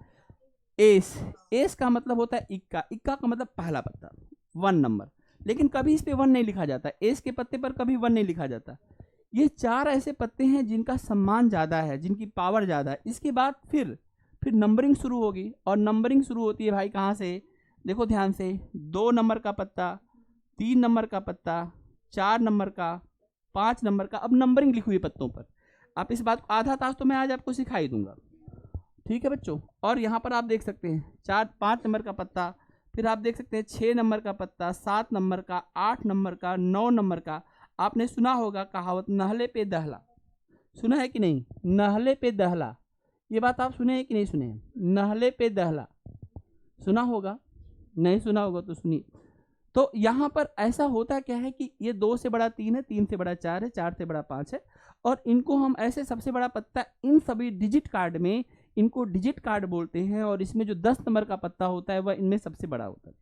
Speaker 1: एस। एस का मतलब होता है इक्का। इक्का का मतलब पहला पत्ता, 1 नंबर। लेकिन कभी इस पे 1 नहीं लिखा जाता, एस के पत्ते पर कभी 1 नहीं लिखा जाता। ये 4 ऐसे पत्ते हैं जिनका सम्मान ज़्यादा है, जिनकी पावर ज़्यादा है। इसके बाद फिर नंबरिंग शुरू होगी, और नंबरिंग शुरू होती है भाई कहाँ से, देखो ध्यान से, 2 नंबर का पत्ता, 3 नंबर का पत्ता, 4 नंबर का, 5 नंबर का। अब नंबरिंग लिखी हुई पत्तों पर। आप इस बात को आधा ताश तो मैं आज आपको सिखाई दूंगा, ठीक है बच्चों। और यहाँ पर आप देख सकते हैं 5 नंबर का पत्ता, फिर आप देख सकते हैं 6 नंबर का पत्ता, 7 नंबर का, 8 नंबर का, 9 नंबर का। आपने सुना होगा कहावत, नहले पे दहला, सुना है कि नहीं, नहले पे दहला, ये बात आप सुने हैं कि नहीं सुने हैं, नहले पे दहला सुना होगा, नहीं सुना होगा तो सुनिए। तो यहाँ पर ऐसा होता क्या है कि ये 2 से बड़ा 3 है, 3 से बड़ा 4 है, 4 से बड़ा 5 है, और इनको हम ऐसे सबसे बड़ा पत्ता इन सभी डिजिट कार्ड में, इनको डिजिट कार्ड बोलते हैं। और इसमें जो 10 नंबर का पत्ता होता है वह इनमें सबसे बड़ा होता है।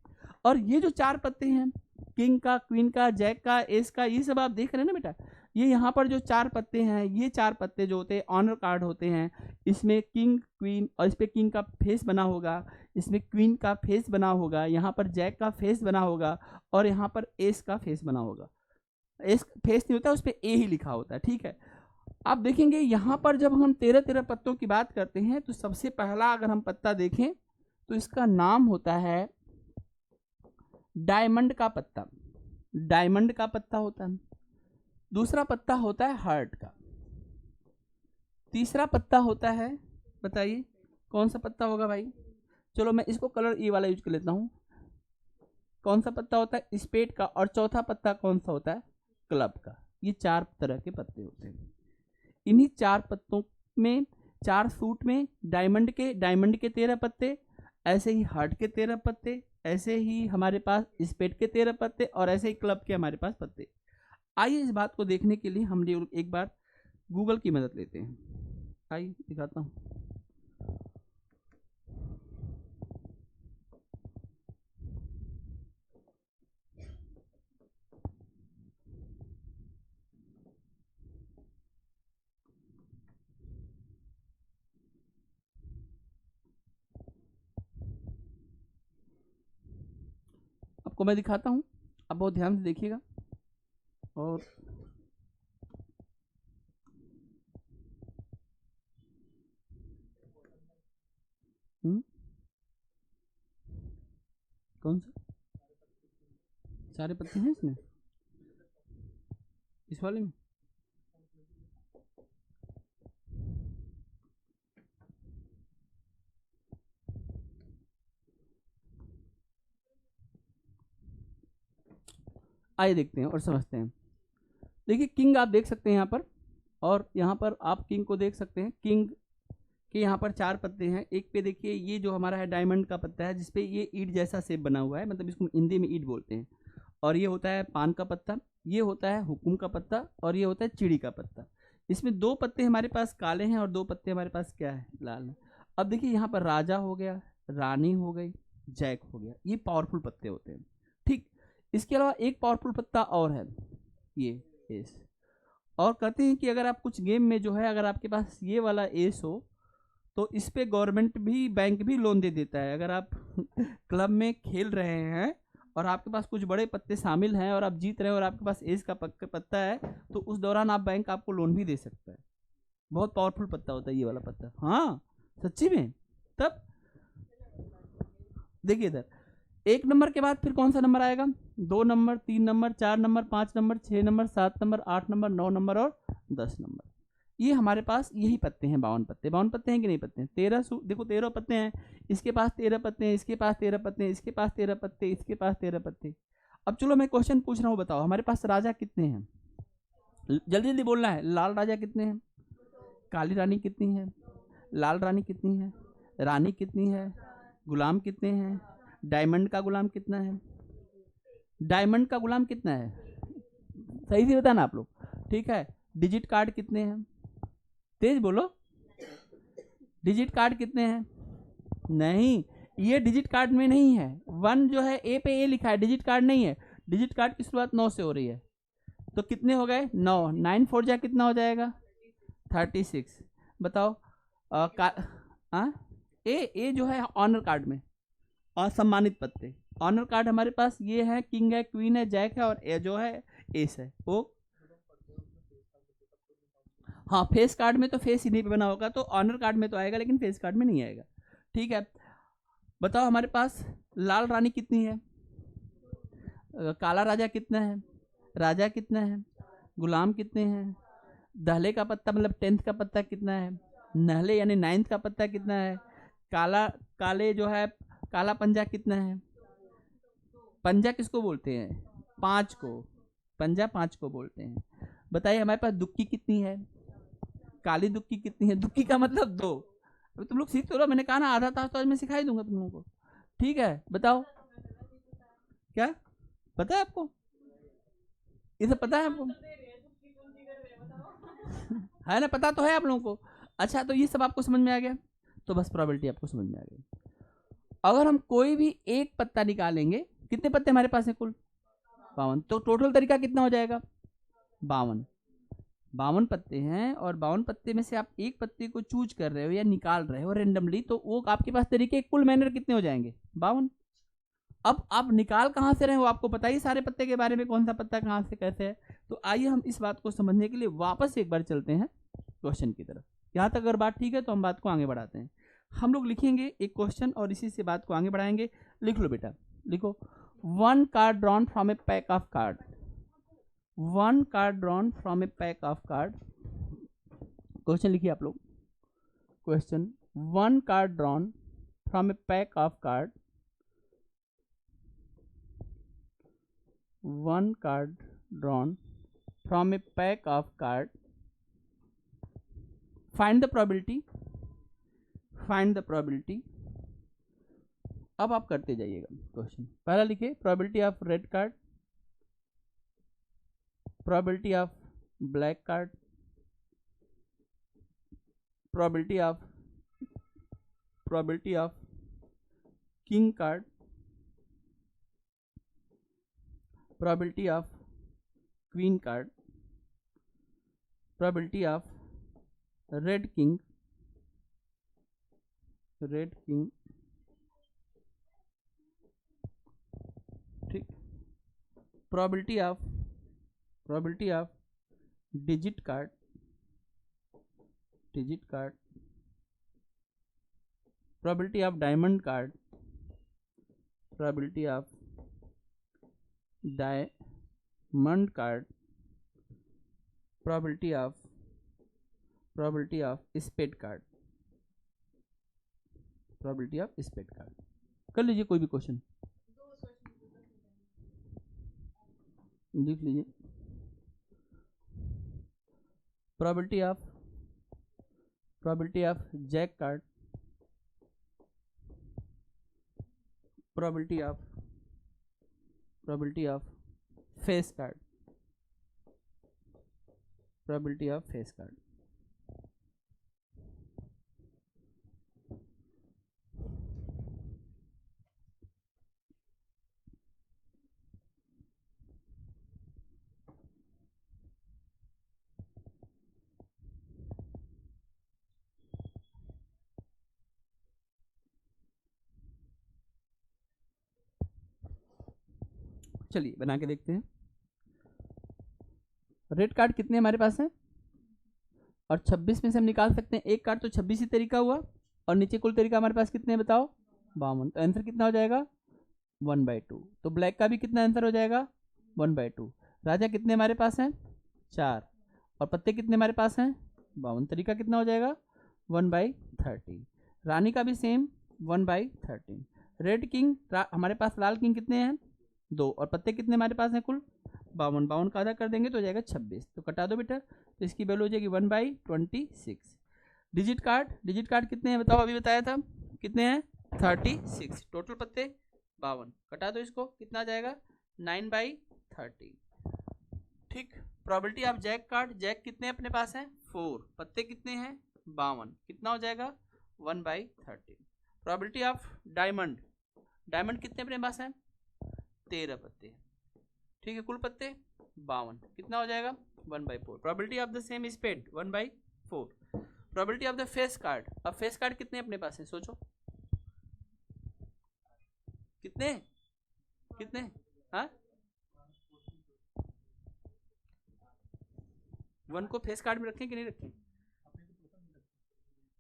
Speaker 1: और ये जो 4 पत्ते हैं, किंग का, क्वीन का, जैक का, एस का, ये सब आप देख रहे हैं ना बेटा, ये यहाँ पर जो 4 पत्ते हैं, ये 4 पत्ते जो होते हैं ऑनर कार्ड होते हैं। इसमें किंग, क्वीन, और इस पर किंग का फेस बना होगा, इसमें क्वीन का फेस बना होगा, यहाँ पर जैक का फेस बना होगा, और यहाँ पर एस का फेस बना होगा। एस फेस नहीं होता, उस पर ए ही लिखा होता है, ठीक है। आप देखेंगे यहाँ पर जब हम 13 पत्तों की बात करते हैं, तो सबसे पहला अगर हम पत्ता देखें तो इसका नाम होता है डायमंड का पत्ता, डायमंड का पत्ता होता है। दूसरा पत्ता होता है हार्ट का। तीसरा पत्ता होता है, बताइए कौन सा पत्ता होगा भाई, चलो मैं इसको कलर ई वाला यूज कर लेता हूँ। कौन सा पत्ता होता है, स्पेड का। और चौथा पत्ता कौन सा होता है, क्लब का। ये 4 तरह के पत्ते होते हैं। इन्हीं 4 पत्तों में, 4 सूट में डायमंड के 13 पत्ते, ऐसे ही हार्ट के 13 पत्ते, ऐसे ही हमारे पास स्पेड के 13 पत्ते, और ऐसे ही क्लब के हमारे पास पत्ते। आइए इस बात को देखने के लिए हम एक बार गूगल की मदद लेते हैं। आइए दिखाता हूँ। आपको मैं दिखाता हूँ, आप बहुत ध्यान से देखिएगा। और कौन सा, सारे पत्ते हैं इसमें, इस वाले में। आइए देखते हैं और समझते हैं। देखिए किंग आप देख सकते हैं यहाँ पर, और यहाँ पर आप किंग को देख सकते हैं। किंग के यहाँ पर 4 पत्ते हैं। एक पे देखिए ये जो हमारा है डायमंड का पत्ता है, जिसपे ये ईंट जैसा शेप बना हुआ है, मतलब इसको हिंदी में ईंट बोलते हैं। और ये होता है पान का पत्ता, ये होता है हुकुम का पत्ता, और ये होता है चिड़ी का पत्ता। इसमें 2 पत्ते हमारे पास काले हैं और 2 पत्ते हमारे पास क्या है, लाल है। अब देखिए यहाँ पर राजा हो गया, रानी हो गई, जैक हो गया, ये पावरफुल पत्ते होते हैं। ठीक, इसके अलावा एक पावरफुल पत्ता और है, ये एस। और कहते हैं कि अगर आप कुछ गेम में जो है, अगर आपके पास ये वाला एस हो, तो इस पे गवर्नमेंट भी, बैंक भी लोन दे देता है। अगर आप क्लब में खेल रहे हैं और आपके पास कुछ बड़े पत्ते शामिल हैं और आप जीत रहे हैं और आपके पास एस का पत्ता है, तो उस दौरान आप बैंक आपको लोन भी दे सकता है। बहुत पावरफुल पत्ता होता है ये वाला पत्ता। हाँ सच्ची में। तब देखिए इधर 1 नंबर के बाद फिर कौन सा नंबर आएगा, 2 number, 3 number, 4 number, 5 number, 6 number, 7 number, 8 number, 9 number और 10 नंबर। ये हमारे पास यही पत्ते हैं, 52 पत्ते। 52 पत्ते हैं कि नहीं पत्ते हैं? 13 देखो 13 पत्ते हैं, इसके पास 13 पत्ते हैं, इसके पास 13 पत्ते हैं, इसके पास 13 पत्ते, इसके पास 13 पत्ते। अब चलो मैं क्वेश्चन पूछ रहा हूँ, बताओ हमारे पास राजा कितने हैं? जल्दी जल्दी बोलना है। लाल राजा कितने हैं? काली रानी कितनी है? लाल रानी कितनी है? रानी कितनी है? गुलाम कितने हैं? डायमंड का गुलाम कितना है? डायमंड का गुलाम कितना है? सही से बताना आप लोग, ठीक है। डिजिट कार्ड कितने हैं? तेज बोलो, डिजिट कार्ड कितने हैं? नहीं, ये डिजिट कार्ड में नहीं है। 1 जो है ए पे ए लिखा है, डिजिट कार्ड नहीं है। डिजिट कार्ड की शुरुआत 9 से हो रही है, तो कितने हो गए? 9, 9 4 जा कितना हो जाएगा? 36। बताओ ए जो है ऑनर कार्ड में, असम्मानित पत्ते। ऑनर कार्ड हमारे पास ये है, किंग है, क्वीन है, जैक है, और ए जो है एस है वो। हाँ फेस कार्ड में तो फेस इन्हीं पे बना होगा, तो ऑनर कार्ड में तो आएगा, लेकिन फेस कार्ड में नहीं आएगा। ठीक है, बताओ हमारे पास लाल रानी कितनी है? काला राजा कितना है? राजा कितना है? गुलाम कितने हैं? दहले का पत्ता मतलब 10th का पत्ता कितना है? नहले यानी 9th का पत्ता कितना है? काले जो है काला पंजा कितना है? पंजा किसको बोलते हैं? 5 को, पंजा 5 को बोलते हैं। बताइए हमारे पास दुक्की कितनी है? काली दुक्की कितनी है? दुक्की का मतलब 2। अब तुम लोग सीख तो रहो, मैंने कहा ना आधा तास तो आज मैं सिखाई दूंगा तुम लोगों को। ठीक है, बताओ क्या पता है आपको? ये सब पता है आपको? है ना, पता तो है आप लोगों को। अच्छा, तो ये सब आपको समझ में आ गया, तो बस प्रोबेबिलिटी आपको समझ में आ गई। अगर हम कोई भी एक पत्ता निकालेंगे, कितने पत्ते हमारे पास है कुल? 52, तो टोटल तरीका कितना हो जाएगा? 52। 52 पत्ते हैं, और 52 पत्ते में से आप एक पत्ते को चूज कर रहे हो या निकाल रहे हो रेंडमली, तो वो आपके पास तरीके कुल मैनर कितने हो जाएंगे? 52। अब आप निकाल कहाँ से रहे हो, आपको पता ही सारे पत्ते के बारे में, कौन सा पत्ता कहाँ से कैसे है। तो आइए हम इस बात को समझने के लिए वापस एक बार चलते हैं क्वेश्चन की तरफ। यहाँ तक अगर बात ठीक है तो हम बात को आगे बढ़ाते हैं। हम लोग लिखेंगे एक क्वेश्चन और इसी से बात को आगे बढ़ाएंगे। लिख लो बेटा, लिखो। 1 card drawn from a pack of card. 1 card drawn from a pack of card. Question लिखिए आप लोग। Question, 1 card drawn from a pack of card. 1 card drawn from a pack of card. Find the probability. Find the probability. अब आप करते जाइएगा question. पहला लिखिए probability of red card, probability of black card, probability of king card, probability of queen card, probability of red king, ठीक, probability of digit card, probability of diamond card, probability of diamond card, probability of spade card, probability of spade card. कर लीजिए कोई भी question. लिख लीजिए। Probability of jack card, probability of face card, probability of face card. चलिए बना के देखते हैं। रेड कार्ड कितने हमारे पास हैं, और 26 में से हम निकाल सकते हैं एक कार्ड, तो 26 ही तरीका हुआ, और नीचे कुल तरीका हमारे पास कितने बताओ, 52। तो आंसर कितना हो जाएगा 1/2। तो ब्लैक का भी कितना आंसर हो जाएगा 1/2। राजा कितने हमारे पास हैं 4, और पत्ते कितने हमारे पास हैं 52। तरीका कितना हो जाएगा 1/13। रानी का भी सेम 1/13। रेड किंग हमारे पास, लाल किंग कितने हैं 2, और पत्ते कितने हमारे पास हैं कुल 52। 52 का आधा कर देंगे तो हो जाएगा 26। तो कटा दो बेटा, तो इसकी वैल्यू हो जाएगी 1/26। डिजिट कार्ड कितने हैं बताओ, अभी बताया था कितने हैं 36। टोटल पत्ते 52, कटा दो इसको, कितना आ जाएगा 9/30। ठीक। Probability of jack card, jack कितने अपने पास हैं 4, पत्ते कितने हैं 52, कितना हो जाएगा 1/30। प्रोबेबिलिटी ऑफ डायमंड, डायमंड कितने अपने पास हैं 13 पत्ते, ठीक है, कुल पत्ते 52, कितना हो जाएगा 1/4। Probability of the same spade 1/4। Probability of the face card, अब फेस कार्ड कितने अपने पास है सोचो, कितने कितने, हाँ 1 को फेस कार्ड में रखें कि नहीं रखें,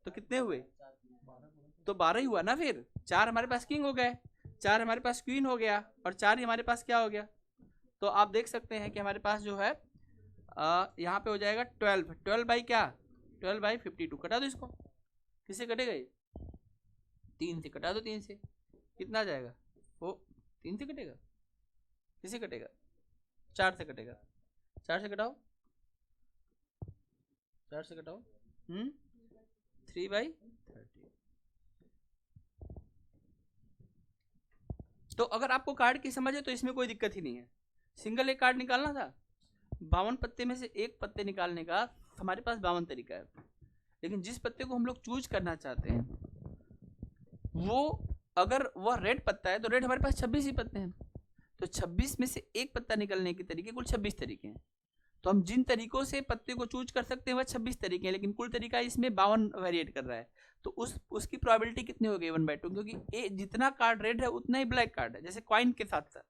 Speaker 1: तो कितने हुए, तो 12 ही हुआ ना, फिर 4 हमारे पास किंग हो गए, 4 हमारे पास क्वीन हो गया, और 4 ही हमारे पास क्या हो गया। तो आप देख सकते हैं कि हमारे पास जो है यहाँ पे हो जाएगा 12 बाई क्या 12/52। कटा दो इसको, किससे कटेगा ये 3 से, कटा दो 3 से, कितना आ जाएगा वो 3 से कटेगा, किससे कटेगा 4 से कटेगा, 4 से कटाओ, 4 से कटाओ 3/30। तो अगर आपको कार्ड की समझ है तो इसमें कोई दिक्कत ही नहीं है। सिंगल एक कार्ड निकालना था, 52 पत्ते में से एक पत्ते निकालने का हमारे पास 52 तरीका है, लेकिन जिस पत्ते को हम लोग चूज करना चाहते हैं वो अगर वह रेड पत्ता है तो रेड हमारे पास 26 ही पत्ते हैं, तो 26 में से एक पत्ता निकलने के तरीके कुल 26 तरीके हैं। तो हम जिन तरीकों से पत्ते को चूज कर सकते हैं वह 26 तरीके हैं, लेकिन कुल तरीका इसमें 52 वेरिएट कर रहा है, तो उसकी प्रोबेबिलिटी कितनी हो गई 1/2, क्योंकि जितना कार्ड रेड है उतना ही ब्लैक कार्ड है, जैसे कॉइन के साथ साथ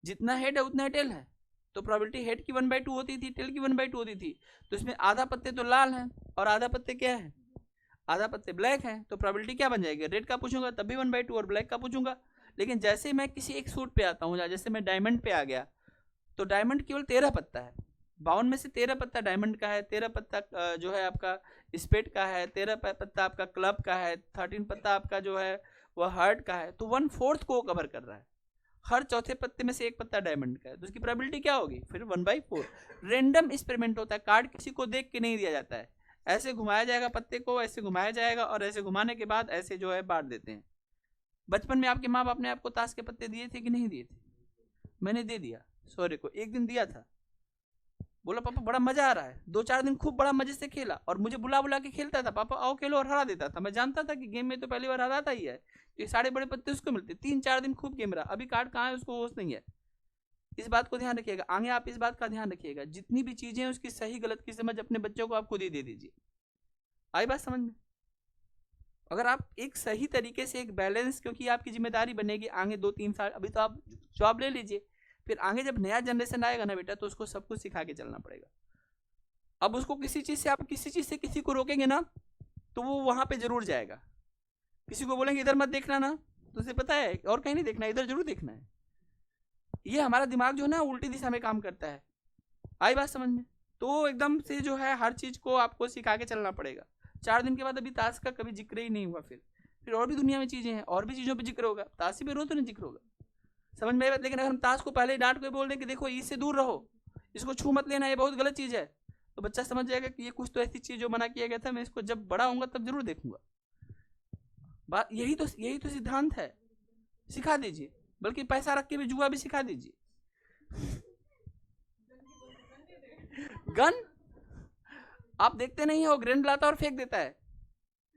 Speaker 1: जितना हेड है उतना टेल है, तो प्रोबेबिलिटी हेड की 1/2 होती थी, टेल की 1/2 होती थी, तो इसमें आधा पत्ते तो लाल हैं और आधा पत्ते क्या है, आधा पत्ते ब्लैक हैं, तो प्रोबेबिलिटी क्या बन जाएगी, रेड का पूछूंगा तब भी 1/2 और ब्लैक का पूछूंगा। लेकिन जैसे मैं किसी एक सूट पे आता हूँ, जैसे मैं डायमंड पे आ गया, तो डायमंड केवल 13 पत्ता है, 52 में से 13 पत्ता डायमंड का है, 13 पत्ता जो है आपका स्पेड का है, 13 पत्ता आपका क्लब का है, 13 पत्ता आपका जो है वह हार्ट का है, तो 1/4 को कवर कर रहा है। हर चौथे पत्ते में से एक पत्ता डायमंड का है, तो उसकी प्रोबेबिलिटी क्या होगी फिर 1/4। रेंडम एक्सपेरिमेंट होता है, कार्ड किसी को देख के नहीं दिया जाता है, ऐसे घुमाया जाएगा पत्ते को, ऐसे घुमाया जाएगा और ऐसे घुमाने के बाद ऐसे जो है बांट देते हैं। बचपन में आपके माँ बाप ने आपको ताश के पत्ते दिए थे कि नहीं दिए थे, मैंने दे दिया, सॉरी को एक दिन दिया था, बोला पापा बड़ा मजा आ रहा है, 2-4 दिन खूब बड़ा मजे से खेला और मुझे बुला बुला के खेलता था, पापा आओ खेलो, और हरा देता था। मैं जानता था कि गेम में तो पहली बार हराता ही है, तो ये सारे बड़े पत्ते उसको मिलते, 3-4 दिन खूब गेम रहा, अभी कार्ड कहाँ है उसको होश नहीं है। इस बात को ध्यान रखिएगा, आगे आप इस बात का ध्यान रखिएगा, जितनी भी चीजें हैं उसकी सही गलत की समझ अपने बच्चों को आप खुद ही दे दीजिए। आई बात समझ में? अगर आप एक सही तरीके से एक बैलेंस, क्योंकि आपकी जिम्मेदारी बनेगी आगे 2-3 साल, अभी तो आप जॉब ले लीजिए, फिर आगे जब नया जनरेशन आएगा ना बेटा, तो उसको सब कुछ सिखा के चलना पड़ेगा। अब उसको किसी चीज से, आप किसी चीज से किसी को रोकेंगे ना तो वो वहां पे जरूर जाएगा। किसी को बोलेंगे इधर मत देखना ना, तो उसे पता है और कहीं नहीं देखना, इधर जरूर देखना है। ये हमारा दिमाग जो है ना उल्टी दिशा में काम करता है। आई बात समझ में? तो एकदम से जो है हर चीज को आपको सिखा के चलना पड़ेगा। 4 दिन के बाद अभी ताश का कभी जिक्र ही नहीं हुआ, फिर और भी दुनिया में चीजें हैं, और भी चीजों पे जिक्र होगा, ताश पे रोज तो नहीं जिक्र होगा। समझ में आई बात? लेकिन अगर हम ताश को पहले ही डांट के बोल दें कि देखो इससे दूर रहो, इसको छू मत लेना, ये बहुत गलत चीज़ है, तो बच्चा समझ जाएगा कि ये कुछ तो ऐसी चीज़ जो मना किया गया था, मैं इसको जब बड़ा होऊंगा तब जरूर देखूंगा। बात यही तो सिद्धांत है। सिखा दीजिए, बल्कि पैसा रख के भी जुआ भी सिखा दीजिए। गन आप देखते नहीं हो, ग्रेनेड लाता और फेंक देता है।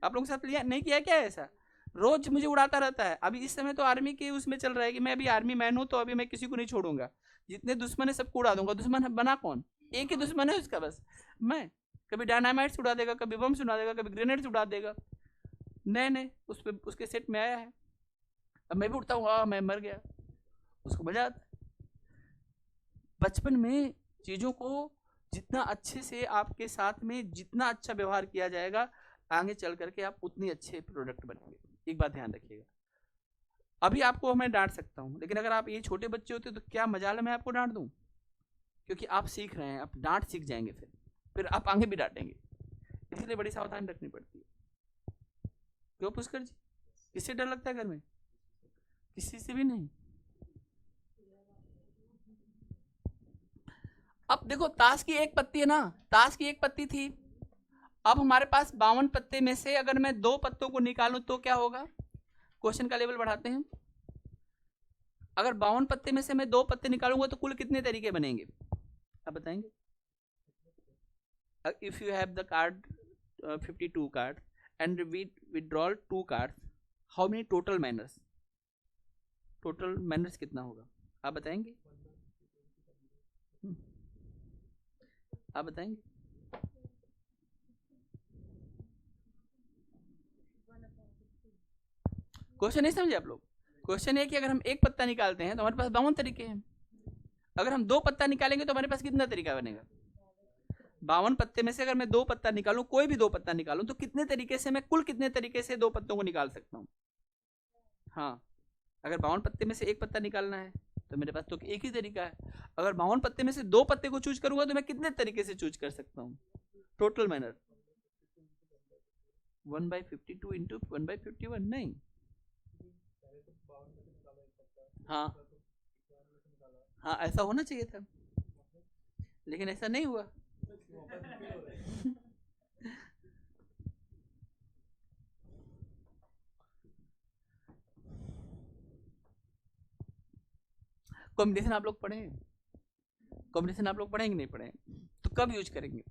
Speaker 1: आप लोगों के साथ लिया नहीं किया क्या ऐसा? रोज मुझे उड़ाता रहता है। अभी इस समय तो आर्मी के उसमें चल रहा है कि मैं अभी आर्मी मैन हूं, तो अभी मैं किसी को नहीं छोड़ूंगा, जितने दुश्मन है सबको उड़ा दूंगा। दुश्मन बना कौन? एक ही दुश्मन है उसका, बस मैं। कभी डायनामाइट उड़ा देगा, कभी बम उड़ा देगा, कभी ग्रेनेड उड़ा देगा। नए उस पे उसके सेट में आया है। अब मैं भी उड़ता हूँ, मैं मर गया, उसको मजा आता है। बचपन में चीजों को जितना अच्छे से आपके साथ में जितना अच्छा व्यवहार किया जाएगा, आगे चल करके आप उतनी अच्छे प्रोडक्ट बनेंगे। एक बात ध्यान रखिएगा, अभी आपको मैं डांट सकता हूँ, लेकिन अगर आप ये छोटे बच्चे होते तो क्या मजाल मैं आपको डांट दूं? क्योंकि आप सीख रहे हैं, आप डांट सीख जाएंगे, फिर आप आगे भी डांटेंगे। इसलिए बड़ी सावधानी रखनी पड़ती है। क्यों पुष्कर जी, किससे डर लगता है घर में? किसी से भी नहीं। अब देखो, ताश की एक पत्ती है ना, ताश की एक पत्ती थी, अब हमारे पास 52 पत्ते में से अगर मैं 2 पत्तों को निकालूं तो क्या होगा? क्वेश्चन का लेवल बढ़ाते हैं। अगर 52 पत्ते में से मैं 2 पत्ते निकालूंगा तो कुल कितने तरीके बनेंगे? आप बताएंगे? If you have the card 52 card and we withdraw 2 cards, how many total manners? Total manners कितना होगा? आप बताएंगे? आप बताएंगे? क्वेश्चन नहीं समझे आप लोग? क्वेश्चन है कि अगर हम एक पत्ता निकालते हैं तो हमारे पास 52 तरीके हैं। अगर हम 2 पत्ता निकालेंगे तो हमारे पास कितना तरीका बनेगा? 52 पत्ते में से अगर मैं 2 पत्ता निकालूं, कोई भी 2 पत्ता निकालूं, तो कितने तरीके से, मैं कुल कितने तरीके से 2 पत्तों को निकाल सकता हूं? हाँ, अगर 52 पत्ते में से एक पत्ता निकालना है तो मेरे पास तो एक ही तरीका है। अगर 52 पत्ते में से 2 पत्ते को चूज करूंगा तो मैं कितने तरीके से चूज कर सकता हूँ? टोटल मैनर 1/52 इंटू 1/51 नहीं। हाँ, ऐसा होना चाहिए था, लेकिन ऐसा नहीं हुआ। कॉम्बिनेशन आप लोग पढ़े? कॉम्बिनेशन आप लोग पढ़ेंगे नहीं पढ़े? तो कब यूज करेंगे?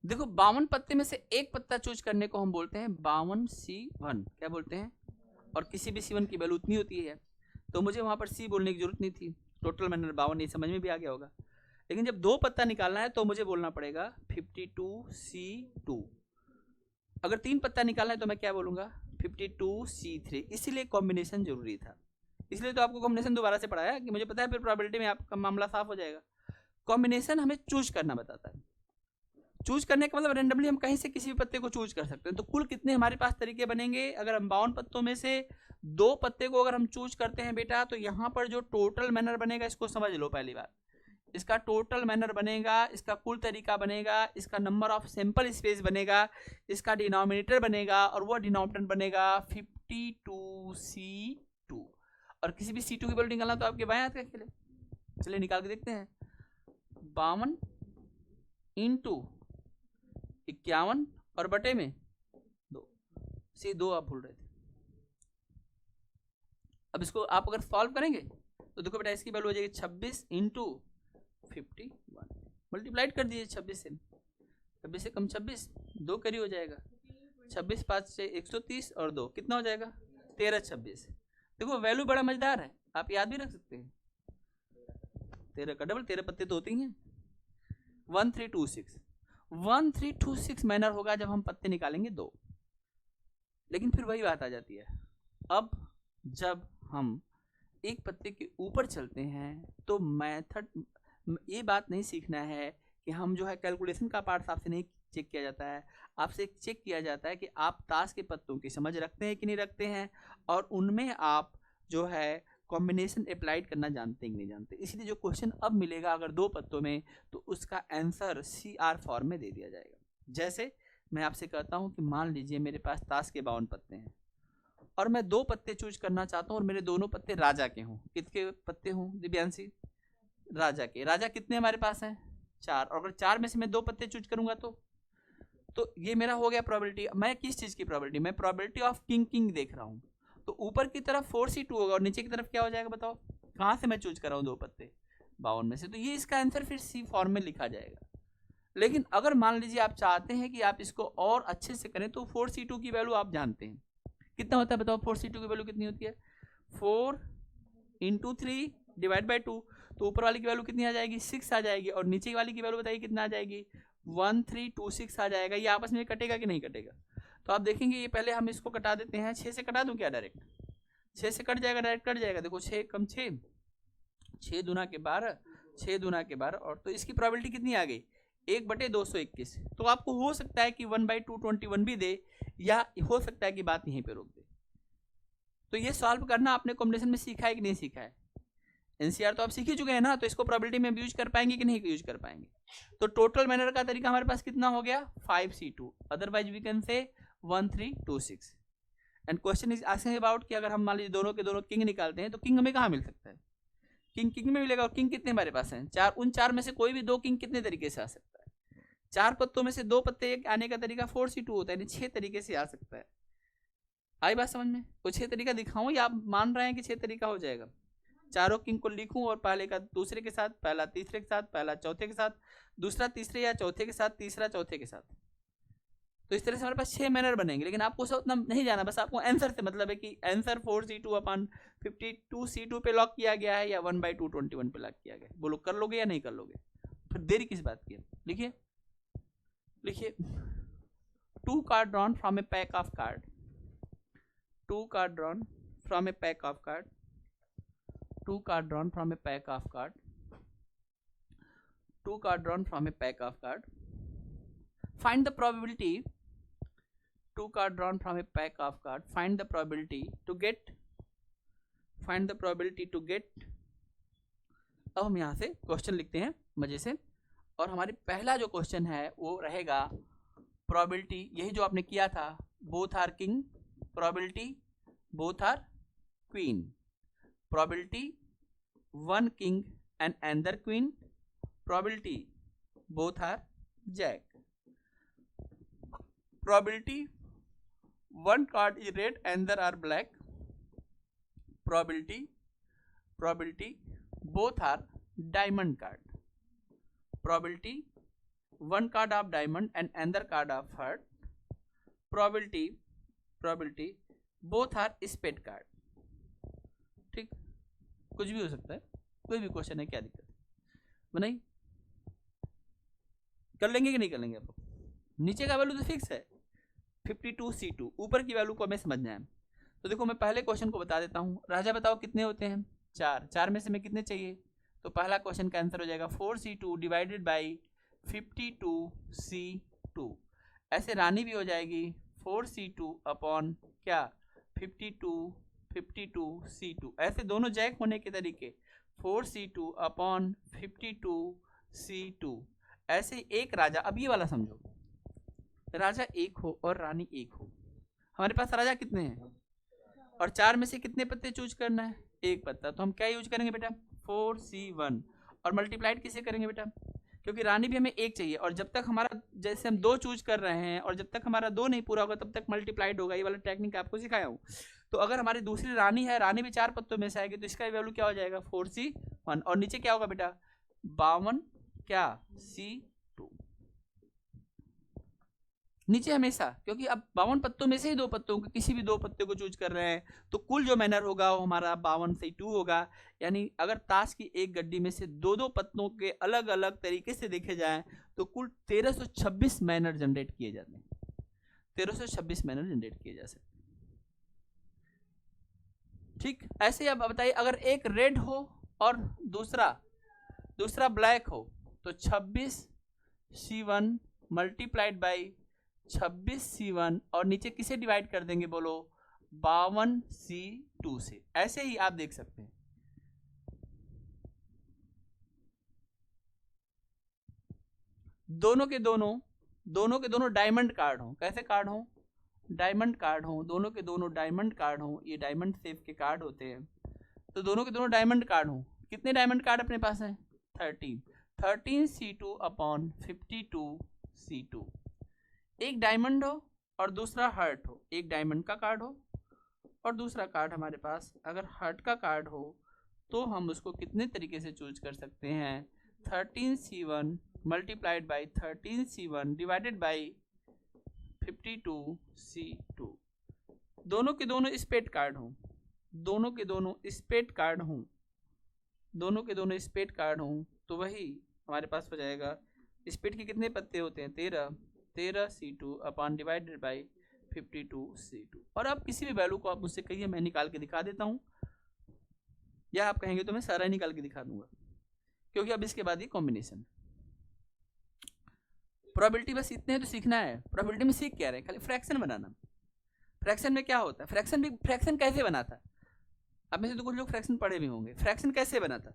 Speaker 1: देखो, 52 पत्ते में से एक पत्ता चूज करने को हम बोलते हैं 52C1। क्या बोलते हैं? और किसी भी C1 की वैल्यू उतनी होती है, तो मुझे वहां पर C बोलने की जरूरत नहीं थी। टोटल मैनर 52, ये समझ में भी आ गया होगा। लेकिन जब 2 पत्ता निकालना है तो मुझे बोलना पड़ेगा 52C2। अगर 3 पत्ता निकालना है तो मैं क्या बोलूंगा? 52C3। इसीलिए कॉम्बिनेशन जरूरी था। इसलिए तो आपको कॉम्बिनेशन दोबारा से पढ़ाया कि मुझे पता है फिर प्रोबेबिलिटी में आपका मामला साफ हो जाएगा। कॉम्बिनेशन हमें चूज करना बताता है। चूज करने का मतलब रेंडमली हम कहीं से किसी भी पत्ते को चूज कर सकते हैं। तो कुल कितने हमारे पास तरीके बनेंगे? अगर हम 52 पत्तों में से 2 पत्ते को अगर हम चूज करते हैं बेटा, तो यहाँ पर जो टोटल मैनर बनेगा, इसको समझ लो पहली बार। इसका टोटल मैनर बनेगा, इसका कुल तरीका बनेगा, इसका नंबर ऑफ सैंपल स्पेस बनेगा, इसका डिनोमिनेटर बनेगा, और वो डिनोमिनेटर बनेगा 52C2। और किसी भी C2 की वैल्यू निकालना तो आपके बाएं हाथ का खेल है। चलिए निकाल के देखते हैं। 52 इंटू 51 और बटे में 2। C2 आप भूल रहे थे। अब इसको आप अगर सॉल्व करेंगे तो देखो बेटा, इसकी वैल्यू हो जाएगी 26 इंटू 51। मल्टीप्लाइड कर दीजिए 26 से। 26 से कम 26, 2 करी हो जाएगा। 26 5 से 130 और 2 कितना हो जाएगा? 13 26। देखो वैल्यू बड़ा मजेदार है, आप याद भी रख सकते हैं। 13 का डबल, 13 पत्ते तो होते ही हैं। 1326 मैनर होगा जब हम पत्ते निकालेंगे 2। लेकिन फिर वही बात आ जाती है, अब जब हम एक पत्ते के ऊपर चलते हैं तो मेथड, ये बात नहीं सीखना है कि हम जो है कैलकुलेशन का पार्ट आपसे नहीं चेक किया जाता है, आपसे चेक किया जाता है कि आप ताश के पत्तों की समझ रखते हैं कि नहीं रखते हैं, और उनमें आप जो है कॉम्बिनेशन अप्लाइड करना जानते हैं कि नहीं जानते। इसलिए जो क्वेश्चन अब मिलेगा अगर 2 पत्तों में, तो उसका आंसर CR फॉर्म में दे दिया जाएगा। जैसे मैं आपसे कहता हूं कि मान लीजिए मेरे पास ताश के 52 पत्ते हैं और मैं 2 पत्ते चूज करना चाहता हूँ और मेरे दोनों पत्ते राजा के हों, किसके पत्ते हों दिव्यांशी? राजा के। राजा कितने हमारे पास हैं? 4, और अगर 4 में से मैं 2 पत्ते चूज करूंगा तो ये मेरा हो गया प्रोबेबिलिटी। मैं किस चीज की प्रोबेबिलिटी? मैं प्रोबेबिलिटी ऑफ किंग किंग देख रहा हूँ। तो ऊपर की तरफ 4c2 होगा और नीचे की तरफ क्या हो जाएगा बताओ? कहाँ से मैं चूज कर रहा हूँ 2 पत्ते? 52 में से। तो ये इसका आंसर फिर सी फॉर्म में लिखा जाएगा। लेकिन अगर मान लीजिए आप चाहते हैं कि आप इसको और अच्छे से करें तो 4c2 की वैल्यू आप जानते हैं कितना होता है बताओ? 4c2 की वैल्यू कितनी होती है? 4 × 3 डिवाइड बाई 2। तो ऊपर वाली की वैल्यू कितनी आ जाएगी? 6 आ जाएगी। और नीचे वाली की वैल्यू बताइए कितना आ जाएगी? 1326 आ जाएगा। ये आपस में कटेगा कि नहीं कटेगा? तो आप देखेंगे ये पहले हम इसको कटा देते हैं। 6 से कटा दूं क्या डायरेक्ट? 6 से कट जाएगा, डायरेक्ट कट जाएगा। देखो 6 कम 6, 6 दूना के 12, 6 दूना के 12। और तो इसकी प्रोबेबिलिटी कितनी आ गई? 1/221। तो आपको हो सकता है कि 1/221 भी दे, या हो सकता है कि बात यहीं पे रोक दे। तो ये सॉल्व करना आपने कॉम्बिनेशन में सीखा है कि नहीं सीखा है? एनसीआर तो आप सीख ही चुके हैं ना, तो इसको प्रोबेबिलिटी में यूज कर पाएंगे कि नहीं यूज कर पाएंगे? तो टोटल मैनर का तरीका हमारे पास कितना हो गया? 5c2, otherwise we can say 1326। And question is asking about कि अगर हम मान लीजिए दोनों के दोनों किंग निकालते हैं तो किंग हमें कहाँ मिल सकता है? किंग किंग में मिलेगा। और किंग कितने हमारे पास हैं? 4। उन 4 में से कोई भी 2 किंग कितने तरीके से आ सकता है? 4 पत्तों में से 2 पत्ते आने का तरीका 4c2 होता है, यानी 6 तरीके से आ सकता है। आई बात समझ में? कुछ 6 तरीका दिखाऊं या आप मान रहे हैं कि 6 तरीका हो जाएगा? चारों किंग को लिखूं और पहले का दूसरे के साथ, पहला तीसरे के साथ, पहला चौथे के साथ, दूसरा तीसरे या चौथे के साथ, तीसरा चौथे के साथ। तो इस तरह से हमारे पास 6 मैनर बनेंगे। लेकिन आपको सब उतना नहीं जाना, बस आपको आंसर से मतलब है कि आंसर 4c2/52c2 पे लॉक किया गया है या 1/221 पे लॉक किया गया है। बोलो कर लोगे या नहीं कर लोगे? फिर देरी किस बात की है? लिखिए लिखिए 2 card drawn from A pack of card. 2 card drawn from A pack of card. 2 card drawn from a pack of card. 2 card drawn from a pack of card. Find the probability. 2 card drawn from a pack of card. Find the probability to get. Find the probability to get. अब हम यहाँ से question लिखते हैं मजे से। और हमारी पहला जो क्वेश्चन है वो रहेगा probability, यही जो आपने किया था, both are king, probability both are queen, probability one king and another queen, probability both are jack, probability one card is red and other are black, probability both are diamond card, probability one card of diamond and another card of heart, probability both are spade card। ठीक, कुछ भी हो सकता है, कोई भी question है, क्या दिक्कत है? बनाई कर लेंगे कि नहीं कर लेंगे आप लोग? नीचे का वैल्यू तो फिक्स है 52c2, ऊपर की वैल्यू को हमें समझना है। तो देखो मैं पहले क्वेश्चन को बता देता हूँ। राजा बताओ कितने होते हैं? 4। 4 में से मैं कितने चाहिए? तो पहला क्वेश्चन का आंसर हो जाएगा 4c2 डिवाइडेड बाई 52c2। ऐसे रानी भी हो जाएगी 4c2 अपॉन क्या? 52c2। ऐसे दोनों जैक होने के तरीके 4c2 अपॉन 52c2। ऐसे एक राजा, अब ये वाला समझो, राजा एक हो और रानी एक हो। हमारे पास राजा कितने हैं? और 4 में से कितने पत्ते चूज करना है? एक पत्ता। तो हम क्या यूज करेंगे बेटा? 4c1। और मल्टीप्लाइड किसे करेंगे बेटा? क्योंकि रानी भी हमें एक चाहिए, और जब तक हमारा, जैसे हम 2 चूज कर रहे हैं और जब तक हमारा 2 नहीं पूरा होगा तब तक मल्टीप्लाइड होगा। ये वाला टेक्निक आपको सिखाया हूँ। तो अगर हमारी दूसरी रानी है, रानी भी 4 पत्तों में से आएगी, तो इसका वैल्यू क्या हो जाएगा? 4c1। और नीचे क्या होगा बेटा? 52 क्या? c2। नीचे हमेशा, क्योंकि अब 52 पत्तों में से ही 2 पत्तों को, किसी भी 2 पत्ते को चूज कर रहे हैं, तो कुल जो मैनर होगा वो हमारा 52/2 होगा। यानी अगर ताश की एक गड्डी में से 2-2 पत्तों के अलग अलग तरीके से देखे जाएं तो कुल 1326 मैनर जनरेट किए जाते हैं। 1326 मैनर जनरेट किए जा सकते हैं। ठीक, ऐसे अब बताइए, अगर एक रेड हो और दूसरा ब्लैक हो तो 26c1 मल्टीप्लाइड बाई 26c1, और नीचे किसे डिवाइड कर देंगे बोलो? 52c2 से। ऐसे ही आप देख सकते हैं। दोनों के दोनों डायमंड कार्ड हो। कैसे कार्ड हो? डायमंड कार्ड हो, दोनों के दोनों डायमंड कार्ड हो, ये डायमंड शेप के कार्ड होते हैं, तो दोनों के दोनों डायमंड कार्ड हो। कितने डायमंड कार्ड अपने पास है? 13 C2 अपॉन 52 C2। एक डायमंड हो और दूसरा हर्ट हो, एक डायमंड का कार्ड हो और दूसरा कार्ड हमारे पास अगर हर्ट का कार्ड हो तो हम उसको कितने तरीके से चूज कर सकते हैं? 13C1 multiplied by 13C1 divided by 52C2। दोनों के दोनों स्पेड कार्ड हों, दोनों के दोनों स्पेड कार्ड हों, दोनों के दोनों स्पेड कार्ड हों, तो वही हमारे पास हो जाएगा। स्पेड के कितने पत्ते होते हैं? 13 C2 upon divided by 52 C2। और अब किसी भी वैल्यू को आप मुझसे कहिए, मैं निकाल के दिखा देता हूँ, या आप कहेंगे तो मैं सारा निकाल के दिखा दूंगा, क्योंकि अब इसके बाद ये कॉम्बिनेशन। प्रोबेबिलिटी बस इतने तो सीखना है। प्रोबेबिलिटी में सीख क्या रहे हैं? खाली फ्रैक्शन बनाना। फ्रैक्शन में क्या होता है? फ्रैक्शन कैसे बना था? अब में से तो कुछ लोग फ्रैक्शन पढ़े भी होंगे। फ्रैक्शन कैसे बना था?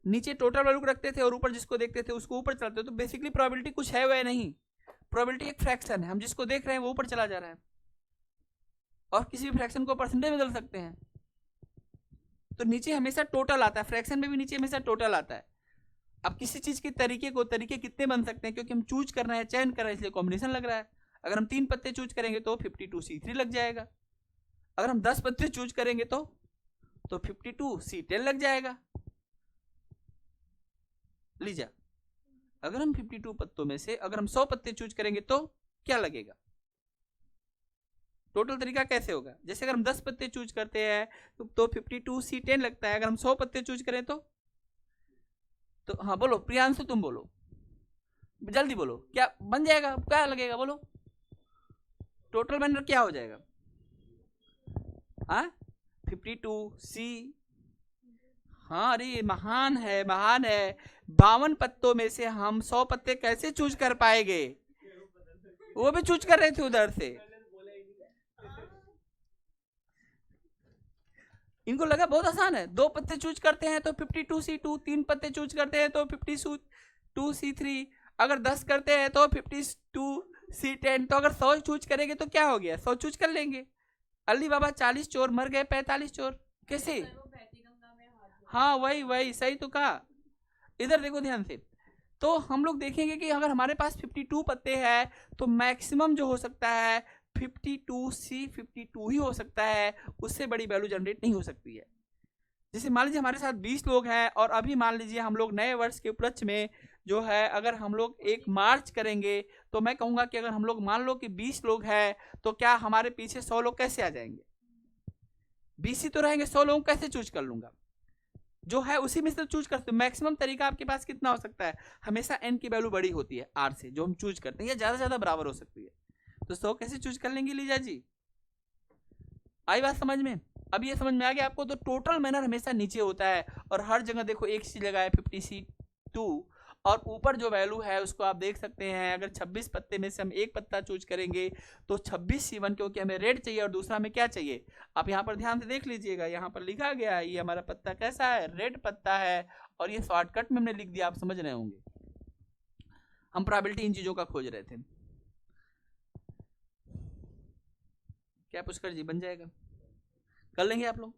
Speaker 1: नीचे टोटल वैल्यू रखते थे और ऊपर जिसको देखते थे उसको ऊपर चलाते थे। तो बेसिकली प्रोबेबिलिटी कुछ है वह नहीं, प्रोबेबिलिटी एक फ्रैक्शन है, हम जिसको देख रहे हैं वो ऊपर चला जा रहा है, और किसी भी फ्रैक्शन को परसेंटेज में बदल सकते हैं। तो नीचे हमेशा टोटल आता है, फ्रैक्शन में भी नीचे हमेशा टोटल आता है। अब किसी चीज के तरीके कितने बन सकते हैं? क्योंकि हम चूज कर रहे हैं, चयन कर रहे हैं, इसलिए कॉम्बिनेशन लग रहा है। अगर हम 3 पत्ते चूज करेंगे तो 52C3 लग जाएगा। अगर हम 10 पत्ते चूज करेंगे तो 52C10 लग जाएगा। लीजिए, अगर हम 52 पत्तों में से अगर हम 100 पत्ते चूज करेंगे तो क्या लगेगा? टोटल तरीका कैसे होगा? जैसे अगर हम 10 पत्ते चूज करते हैं तो 52C10 लगता है। अगर हम 100 पत्ते चूज करें तो हाँ बोलो प्रियांशु, तुम बोलो, जल्दी बोलो, क्या बन जाएगा? क्या लगेगा? बोलो, टोटल बनर क्या हो जाएगा? 52C। हाँ, अरे महान है, महान है। 52 पत्तों में से हम 100 पत्ते कैसे चूज कर पाएंगे? वो भी चूज कर रहे थे उधर से, इनको लगा बहुत आसान है। 2 पत्ते चूज करते हैं तो 52C2, 3 पत्ते चूज करते हैं तो 52C3, अगर 10 करते हैं तो 52C10। तो अगर 100 चूज करेंगे तो क्या हो गया? 100 चूज कर लेंगे। अली बाबा 40 चोर मर गए, 45 चोर कैसे? हाँ वही सही तो कहा। इधर देखो ध्यान से, तो हम लोग देखेंगे कि अगर हमारे पास 52 पत्ते हैं तो मैक्सिमम जो हो सकता है 52C52 ही हो सकता है, उससे बड़ी वैल्यू जनरेट नहीं हो सकती है। जैसे मान लीजिए हमारे साथ 20 लोग हैं और अभी मान लीजिए हम लोग नए वर्ष के उपलक्ष्य में जो है अगर हम लोग एक मार्च करेंगे तो मैं कहूंगा कि अगर हम लोग मान लो कि 20 लोग हैं तो क्या हमारे पीछे 100 लोग कैसे आ जाएंगे? 20 ही तो रहेंगे, 100 लोग कैसे चूज कर लूंगा? जो है उसी में से चूज करते हो। मैक्सिमम तरीका आपके पास कितना हो सकता है? हमेशा n की वैल्यू बड़ी होती है r से, जो हम चूज करते हैं, या ज्यादा से ज्यादा बराबर हो सकती है। तो 100 कैसे चूज कर लेंगे लीजा जी? आई बात समझ में? अब ये समझ में आ गया आपको? तो टोटल मैनर हमेशा नीचे होता है और हर जगह देखो एक चीज लगा है 50C2, और ऊपर जो वैल्यू है उसको आप देख सकते हैं। अगर 26 पत्ते में से हम एक पत्ता चूज करेंगे तो 26C1, क्योंकि हमें रेड चाहिए और दूसरा में क्या चाहिए? आप यहाँ पर ध्यान से देख लीजिएगा, यहाँ पर लिखा गया है ये हमारा पत्ता कैसा है? रेड पत्ता है, और ये शॉर्टकट में हमने लिख दिया, आप समझ रहे होंगे। हम प्रोबेबिलिटी इन चीजों का खोज रहे थे। क्या पुष्कर जी बन जाएगा? कर लेंगे आप लोग?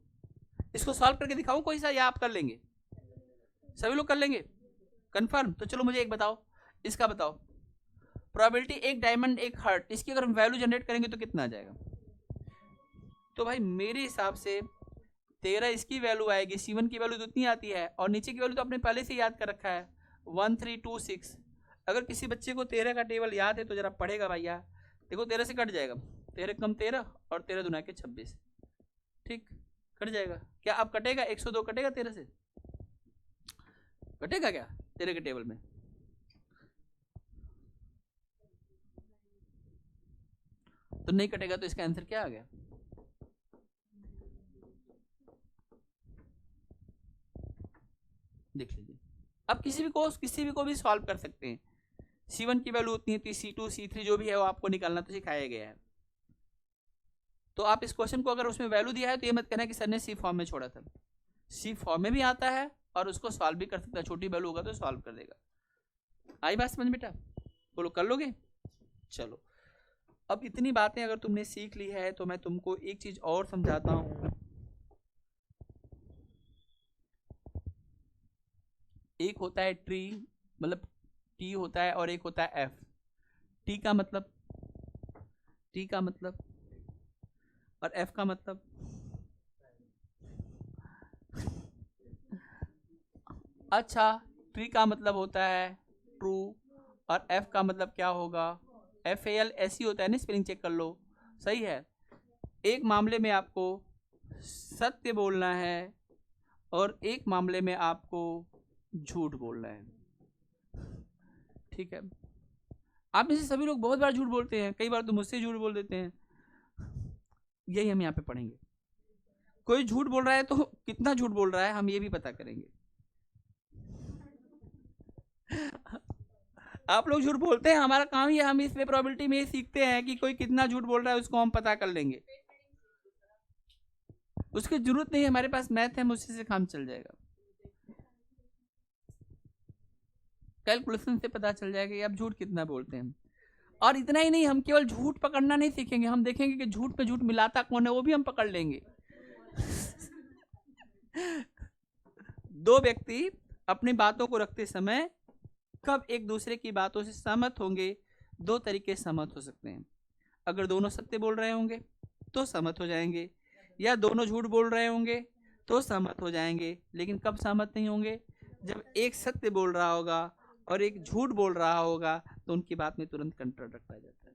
Speaker 1: इसको सॉल्व करके दिखाऊं कोई सा, या आप कर लेंगे? सभी लोग कर लेंगे कंफर्म? तो चलो मुझे एक बताओ, इसका बताओ प्रोबेबिलिटी एक डायमंड एक हार्ट, इसकी अगर हम वैल्यू जनरेट करेंगे तो कितना आ जाएगा? तो भाई मेरे हिसाब से 13 इसकी वैल्यू आएगी, C1 की वैल्यू तो इतनी आती है, और नीचे की वैल्यू तो आपने पहले से याद कर रखा है 1326। अगर किसी बच्चे को 13 का टेबल याद है तो जरा पढ़ेगा भैया। देखो 13 से कट जाएगा, 13 कम 13 और 13 दूना के 26, ठीक कट जाएगा। क्या अब कटेगा? 102 कटेगा 13 से? कटेगा क्या 13 के टेबल में? तो नहीं कटेगा, तो इसका आंसर क्या आ गया? देख लीजिए। अब किसी भी को भी सॉल्व कर सकते हैं। C1 की वैल्यू उतनी थी, C2 C3 जो भी है वो आपको निकालना तो सिखाया गया है। तो आप इस क्वेश्चन को अगर उसमें वैल्यू दिया है तो ये मत कहना कि सर ने C फॉर्म में छोड़ा था। C फॉर्म में भी आता है और उसको सॉल्व भी कर सकता है, छोटी वैल्यू होगा तो सॉल्व कर देगा। आई बात समझ बेटा? बोलो कर लोगे? चलो अब इतनी बातें अगर तुमने सीख ली है तो मैं तुमको एक चीज और समझाता हूं। एक होता है ट्री, मतलब टी होता है, और एक होता है एफ। टी का मतलब, टी का मतलब, और एफ का मतलब। अच्छा, ट्री का मतलब होता है ट्रू, और एफ का मतलब क्या होगा? FAL ऐसी होता है ना, स्पेलिंग चेक कर लो, सही है। एक मामले में आपको सत्य बोलना है और एक मामले में आपको झूठ बोलना है, ठीक है। आप में से सभी लोग बहुत बार झूठ बोलते हैं, कई बार तो मुझसे झूठ बोल देते हैं। यही हम यहाँ पे पढ़ेंगे। कोई झूठ बोल रहा है तो कितना झूठ बोल रहा है हम ये भी पता करेंगे। आप लोग झूठ बोलते हैं, हमारा काम ही है, हम इसमें प्रोबेबिलिटी में सीखते हैं कि कोई कितना झूठ बोल रहा है, उसको हम पता कर लेंगे। उसकी जरूरत नहीं है, हमारे पास मैथ है, उसी से काम चल जाएगा। कैलकुलेशन से पता चल जाएगा कि आप झूठ कितना बोलते हैं। और इतना ही नहीं, हम केवल झूठ पकड़ना नहीं सीखेंगे, हम देखेंगे कि झूठ पे झूठ मिलाता कौन है, वो भी हम पकड़ लेंगे। दो व्यक्ति अपनी बातों को रखते समय कब एक दूसरे की बातों से सहमत होंगे? दो तरीके से सहमत हो सकते हैं। अगर दोनों सत्य बोल रहे होंगे तो सहमत हो जाएंगे, या दोनों झूठ बोल रहे होंगे तो सहमत हो जाएंगे। लेकिन कब सहमत नहीं होंगे? जब एक सत्य बोल रहा होगा और एक झूठ बोल रहा होगा, तो उनकी बात में तुरंत कंट्राडिक्ट आ जाता है।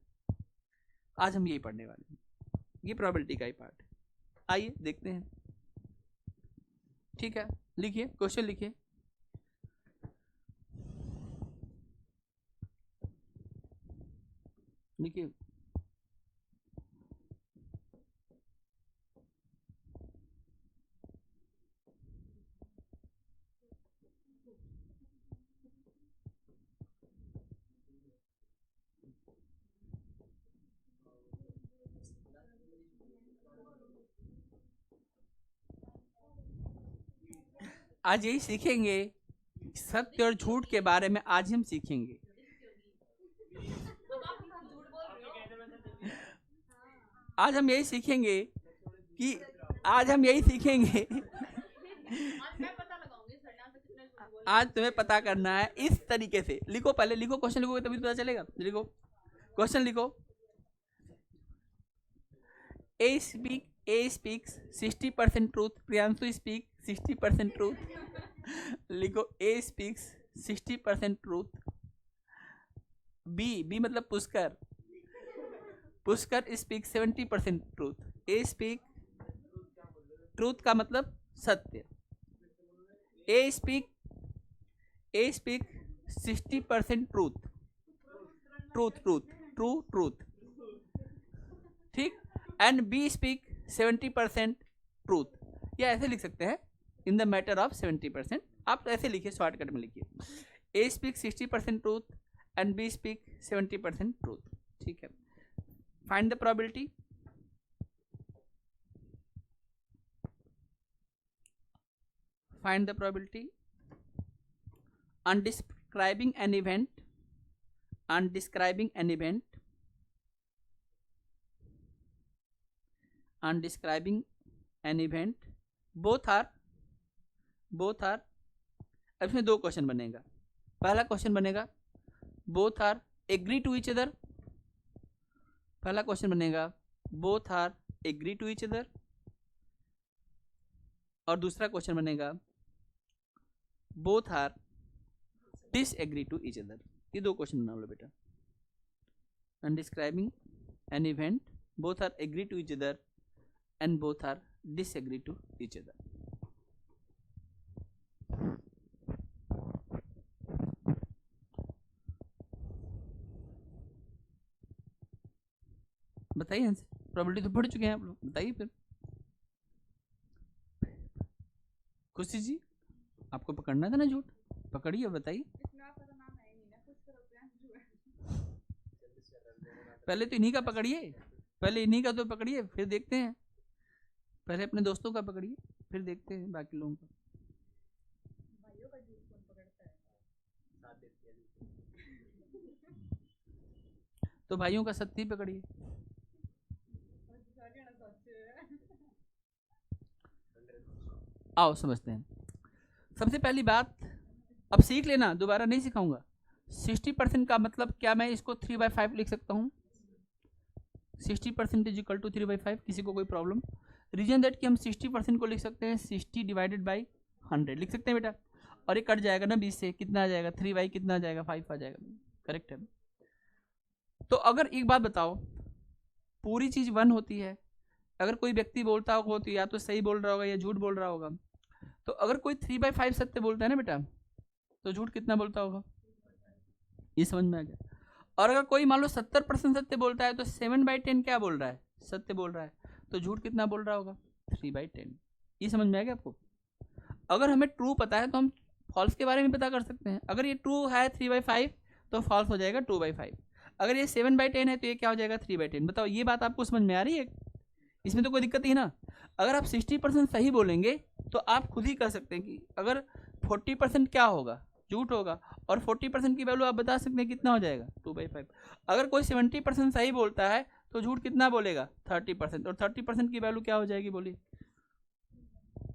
Speaker 1: आज हम यही पढ़ने वाले हैं, ये प्रोबेबिलिटी का ही पार्ट है। आइए देखते हैं, ठीक है। लिखिए, क्वेश्चन लिखिए। लिखिए। आज यही सीखेंगे, सत्य और झूठ के बारे में आज हम सीखेंगे। आज हम यही सीखेंगे कि आज हम यही सीखेंगे आज तुम्हें पता करना है इस तरीके से। लिखो, पहले लिखो, क्वेश्चन लिखोगे तभी पता चलेगा। लिखो, क्वेश्चन लिखो। A speaks 60% truth, Priyanshu speak 60% truth। लिखो, A speaks 60% truth। B मतलब Pushkar, Pushkar speaks 70% truth। A speak, truth का मतलब सत्य। A speak 60% ट्रूथ, ट्रूथ, ठीक। एंड बी स्पीक 70% ट्रूथ, या ऐसे लिख सकते हैं, इन द मैटर ऑफ 70%। आप ऐसे लिखिए, शॉर्टकट में लिखिए, A speak 60% truth and B speak 70% truth, ठीक है। Find the probability. Find the probability on describing an event, on describing an event, on describing an event, both are, अब इसमें दो क्वेश्चन बनेगा। पहला क्वेश्चन बनेगा both are agree to each other, पहला question बनेगा both are agree to each other, और दूसरा क्वेश्चन बनेगा both are disagree to each other। ये दो क्वेश्चन बना लो बेटा। on describing an event, both are agree to each other and both are disagree to each other। बताइए answer. Probability तो पढ़ चुके हैं आप लोग, बताइए फिर। खुशी जी, आपको पकड़ना था ना झूठ, पकड़िए, बताइए। पहले तो इन्हीं का पकड़िए, पहले इन्हीं का तो पकड़िए, फिर देखते हैं। पहले अपने दोस्तों का पकड़िए, फिर देखते हैं बाकी लोगों का। तो भाइयों का सत्य ही पकड़िए। आओ समझते हैं। सबसे पहली बात, अब सीख लेना, दोबारा नहीं सिखाऊंगा। 60% का मतलब क्या मैं इसको 3/5 लिख सकता हूँ? 60% इज इक्वल टू 3/5। किसी को कोई प्रॉब्लम? रीजन दैट कि हम 60% को लिख सकते हैं 60 डिवाइडेड बाई 100 लिख सकते हैं बेटा, और ये कट जाएगा ना 20 से, कितना आ जाएगा? 3/, कितना आ जाएगा? 5 आ जाएगा। करेक्ट है। तो अगर एक बात बताओ, पूरी चीज 1 होती है, अगर कोई व्यक्ति बोलता होगा तो या तो सही बोल रहा होगा या झूठ बोल रहा होगा। तो अगर कोई 3/5 सत्य बोलता है ना बेटा, तो झूठ कितना बोलता होगा? ये समझ में आ गया। और अगर कोई मान लो 70% सत्य बोलता है, तो 7/10 क्या बोल रहा है? सत्य बोल रहा है। तो झूठ कितना बोल रहा होगा? 3/10। ये समझ में आ गया आपको? अगर हमें ट्रू पता है तो हम फॉल्स के बारे में पता कर सकते हैं। अगर ये ट्रू है 3/5 तो फॉल्स हो जाएगा 2/5। अगर ये 7/10 है तो ये क्या हो जाएगा? 3/10। बताओ ये बात आपको समझ में आ रही है? इसमें तो कोई दिक्कत नहीं ना। अगर आप 60% सही बोलेंगे तो आप खुद ही कह सकते हैं कि अगर 40% क्या होगा? झूठ होगा। और 40% की वैल्यू आप बता सकते हैं कितना हो जाएगा? 2/5। अगर कोई 70% सही बोलता है तो झूठ कितना बोलेगा? 30%। और 30% की वैल्यू क्या हो जाएगी? बोलिए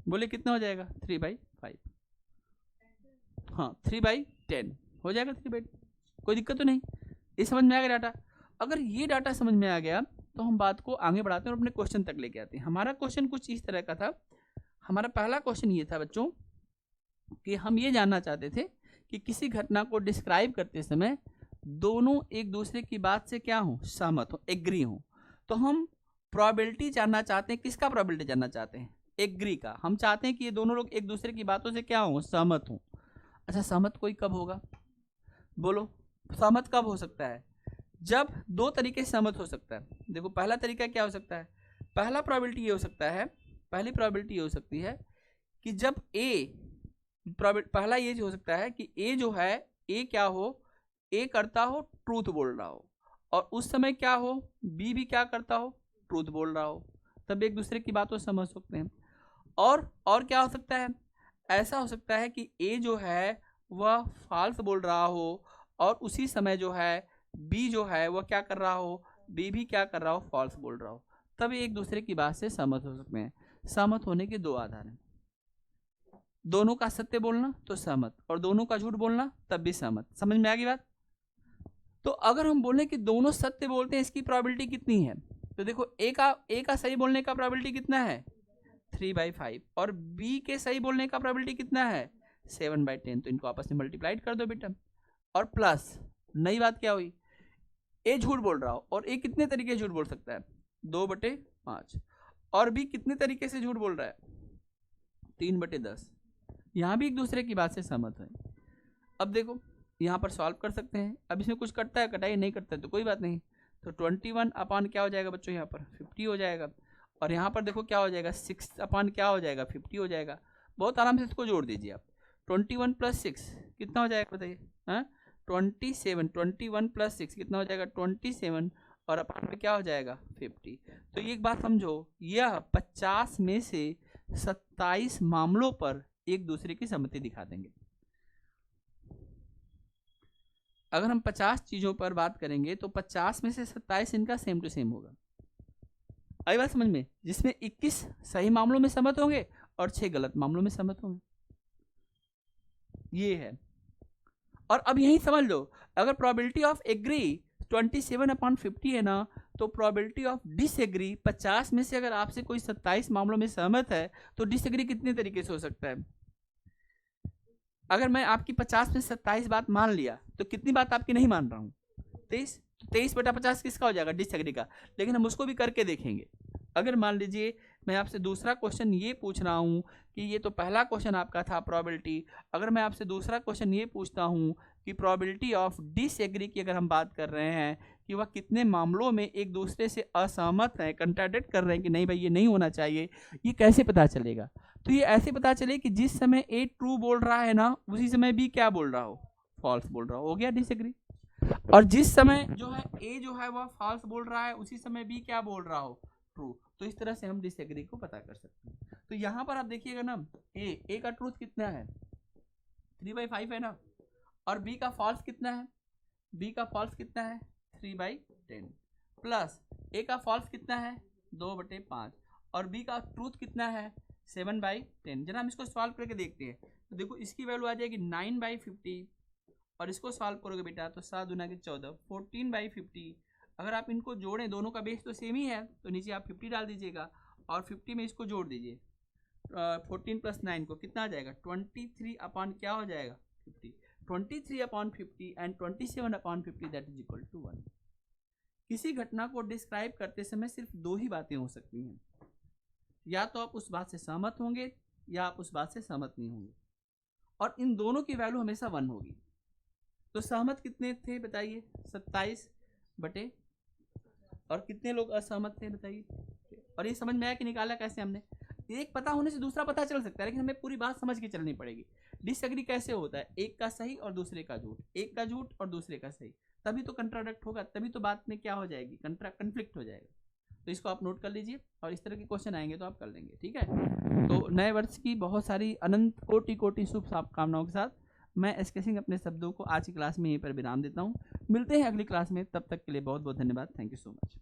Speaker 1: बोलिए कितना हो जाएगा? 3/5। हाँ 3/10 हो जाएगा। 3/10 कोई दिक्कत तो नहीं। ये समझ में आ गया डाटा? अगर ये डाटा समझ में आ गया तो हम बात को आगे बढ़ाते हैं और अपने क्वेश्चन तक लेके आते हैं। हमारा क्वेश्चन कुछ इस तरह का था। हमारा पहला क्वेश्चन ये था बच्चों कि हम ये जानना चाहते थे कि किसी घटना को डिस्क्राइब करते समय दोनों एक दूसरे की बात से क्या हो? सहमत हो, एग्री हो। तो हम प्रोबेबिलिटी जानना चाहते हैं। किसका प्रोबेबिलिटी जानना चाहते हैं? एग्री का। हम चाहते हैं कि ये दोनों लोग एक दूसरे की बातों से क्या हो? सहमत हो। अच्छा सहमत कोई कब होगा? बोलो सहमत कब हो सकता है? जब दो तरीके से सहमत हो सकता है। देखो पहला तरीका क्या हो सकता है? पहला प्रोबेबिलिटी ये हो सकता है, पहली प्रोबेबिलिटी ये हो सकती है कि जब ए, पहला ये हो सकता है कि ए जो है, ए क्या हो? ए करता हो ट्रूथ बोल रहा हो, और उस समय क्या हो? बी भी क्या करता हो? ट्रूथ बोल रहा हो। तब एक दूसरे की बातों समझ सकते हैं। और क्या हो सकता है? ऐसा हो सकता है कि ए जो है वह फॉल्स बोल रहा हो, और उसी समय जो है बी जो है वह क्या कर रहा हो? बी भी क्या कर रहा हो? फॉल्स बोल रहा हो। तब एक दूसरे की बात से सहमत हो सकते हैं। सहमत होने के दो आधार हैं। दोनों का सत्य बोलना तो सहमत, और दोनों का झूठ बोलना तब भी सहमत। समझ में आ गई बात? तो अगर हम बोलें कि दोनों सत्य बोलते हैं, इसकी प्रोबेबिलिटी कितनी है? तो देखो ए का सही बोलने का प्रोबेबिलिटी कितना है? 3/5। और बी के सही बोलने का प्रोबेबिलिटी कितना है? 7/10। तो इनको आपस में मल्टीप्लाइड कर दो बेटा, और प्लस नई बात क्या हुई? ए झूठ बोल रहा हो, और ए कितने तरीके से झूठ बोल सकता है? 2/5। और बी कितने तरीके से झूठ बोल रहा है? 3/10। यहाँ भी एक दूसरे की बात से सहमत है। अब देखो यहाँ पर सॉल्व कर सकते हैं। अब इसमें कुछ कटता है, कटाई नहीं करता है तो कोई बात नहीं। तो 21 अपान क्या हो जाएगा बच्चों? यहाँ पर 50 हो जाएगा। और यहाँ पर देखो क्या हो जाएगा? 6 अपान क्या हो जाएगा? 50 हो जाएगा। बहुत आराम से इसको जोड़ दीजिए आप। 21 + 6 कितना हो जाएगा बताइए? हाँ 27। 21 + 6 कितना हो जाएगा? 27। और अपान में क्या हो जाएगा? 50। तो ये एक बात समझो, यह 50 में से 27 मामलों पर एक दूसरे की सहमति दिखा देंगे। अगर हम 50 चीजों पर बात करेंगे तो 50 में से 27 इनका सेम टू सेम होगा। आई बात समझ में? जिसमें 21 सही मामलों में सहमत होंगे और 6 गलत मामलों में सहमत होंगे। ये है। और अब यही समझ लो, अगर प्रोबेबिलिटी ऑफ एग्री 27/50 है ना, तो प्रोबेबिलिटी ऑफ डिसएग्री 50 में से अगर आपसे कोई 27 मामलों में सहमत है तो डिसएग्री कितने तरीके से हो सकता है? अगर मैं आपकी 50 में 27 बात मान लिया तो कितनी बात आपकी नहीं मान रहा हूं? 23। 23/50 किसका हो जाएगा? डिसएग्री का। लेकिन हम उसको भी करके देखेंगे। अगर मान लीजिए मैं आपसे दूसरा क्वेश्चन ये पूछ रहा हूं कि ये तो पहला क्वेश्चन आपका था प्रोबेबिलिटी, अगर मैं आपसे दूसरा क्वेश्चन ये पूछता हूं कि प्रोबेबिलिटी ऑफ डिसएग्री की अगर हम बात कर रहे हैं कि वह कितने मामलों में एक दूसरे से असहमत है, कंट्राडिक्ट कर रहे हैं कि नहीं भाई ये नहीं होना चाहिए, ये कैसे पता चलेगा? तो ये ऐसे पता चले कि जिस समय ए ट्रू बोल रहा है ना, उसी समय बी क्या बोल रहा हो? फॉल्स बोल रहा हो गया डिसएग्री। और जिस समय जो है ए जो है वह फॉल्स बोल रहा है, उसी समय बी क्या बोल रहा हो? ट्रू। तो इस तरह से हम डिसएग्री को पता कर सकते हैं। तो यहाँ पर आप देखिएगा ना, ए का ट्रूथ कितना है? 3/5 है ना। और बी का फॉल्स कितना है? बी का फॉल्स कितना है? 3/10 10 प्लस ए का फॉल्स कितना है 2/5 और बी का ट्रूथ कितना है 7/10। जरा हम इसको सॉल्व करके देखते हैं। तो देखो इसकी वैल्यू आ जाएगी 9/50 और इसको सॉल्व करोगे बेटा तो 7 दूना के 14 14/50। अगर आप इनको जोड़ें, दोनों का बेस तो सेम ही है, तो नीचे आप 50 डाल दीजिएगा और 50 में इसको जोड़ दीजिए। 14 + 9 को कितना आ जाएगा 23 अपॉन क्या हो जाएगा 50। 23/50 and 27/50 that is equal to 1। किसी घटना को डिस्क्राइब करते समय सिर्फ दो ही बातें हो सकती हैं, या तो आप उस बात से सहमत होंगे या आप उस बात से सहमत नहीं होंगे, और इन दोनों की वैल्यू हमेशा 1 होगी। तो सहमत कितने थे बताइए 27 बटे, और कितने लोग असहमत थे बताइए। और ये समझ में आया कि निकाला कैसे हमने। एक पता होने से दूसरा पता चल सकता है, लेकिन हमें पूरी बात समझ के चलनी पड़ेगी। डिसएग्री कैसे होता है, एक का सही और दूसरे का झूठ, एक का झूठ और दूसरे का सही, तभी तो कंट्राडिक्ट होगा, तभी तो बात में क्या हो जाएगी कन्फ्लिक्ट हो जाएगा। तो इसको आप नोट कर लीजिए और इस तरह के क्वेश्चन आएंगे तो आप कर लेंगे, ठीक है। तो नए वर्ष की बहुत सारी अनंत कोटि कोटि शुभ कामनाओं के साथ मैं एसके सिंह अपने शब्दों को आज की क्लास में यहीं पर विराम देता हूँ। मिलते हैं अगली क्लास में, तब तक के लिए बहुत बहुत धन्यवाद। Thank you so much.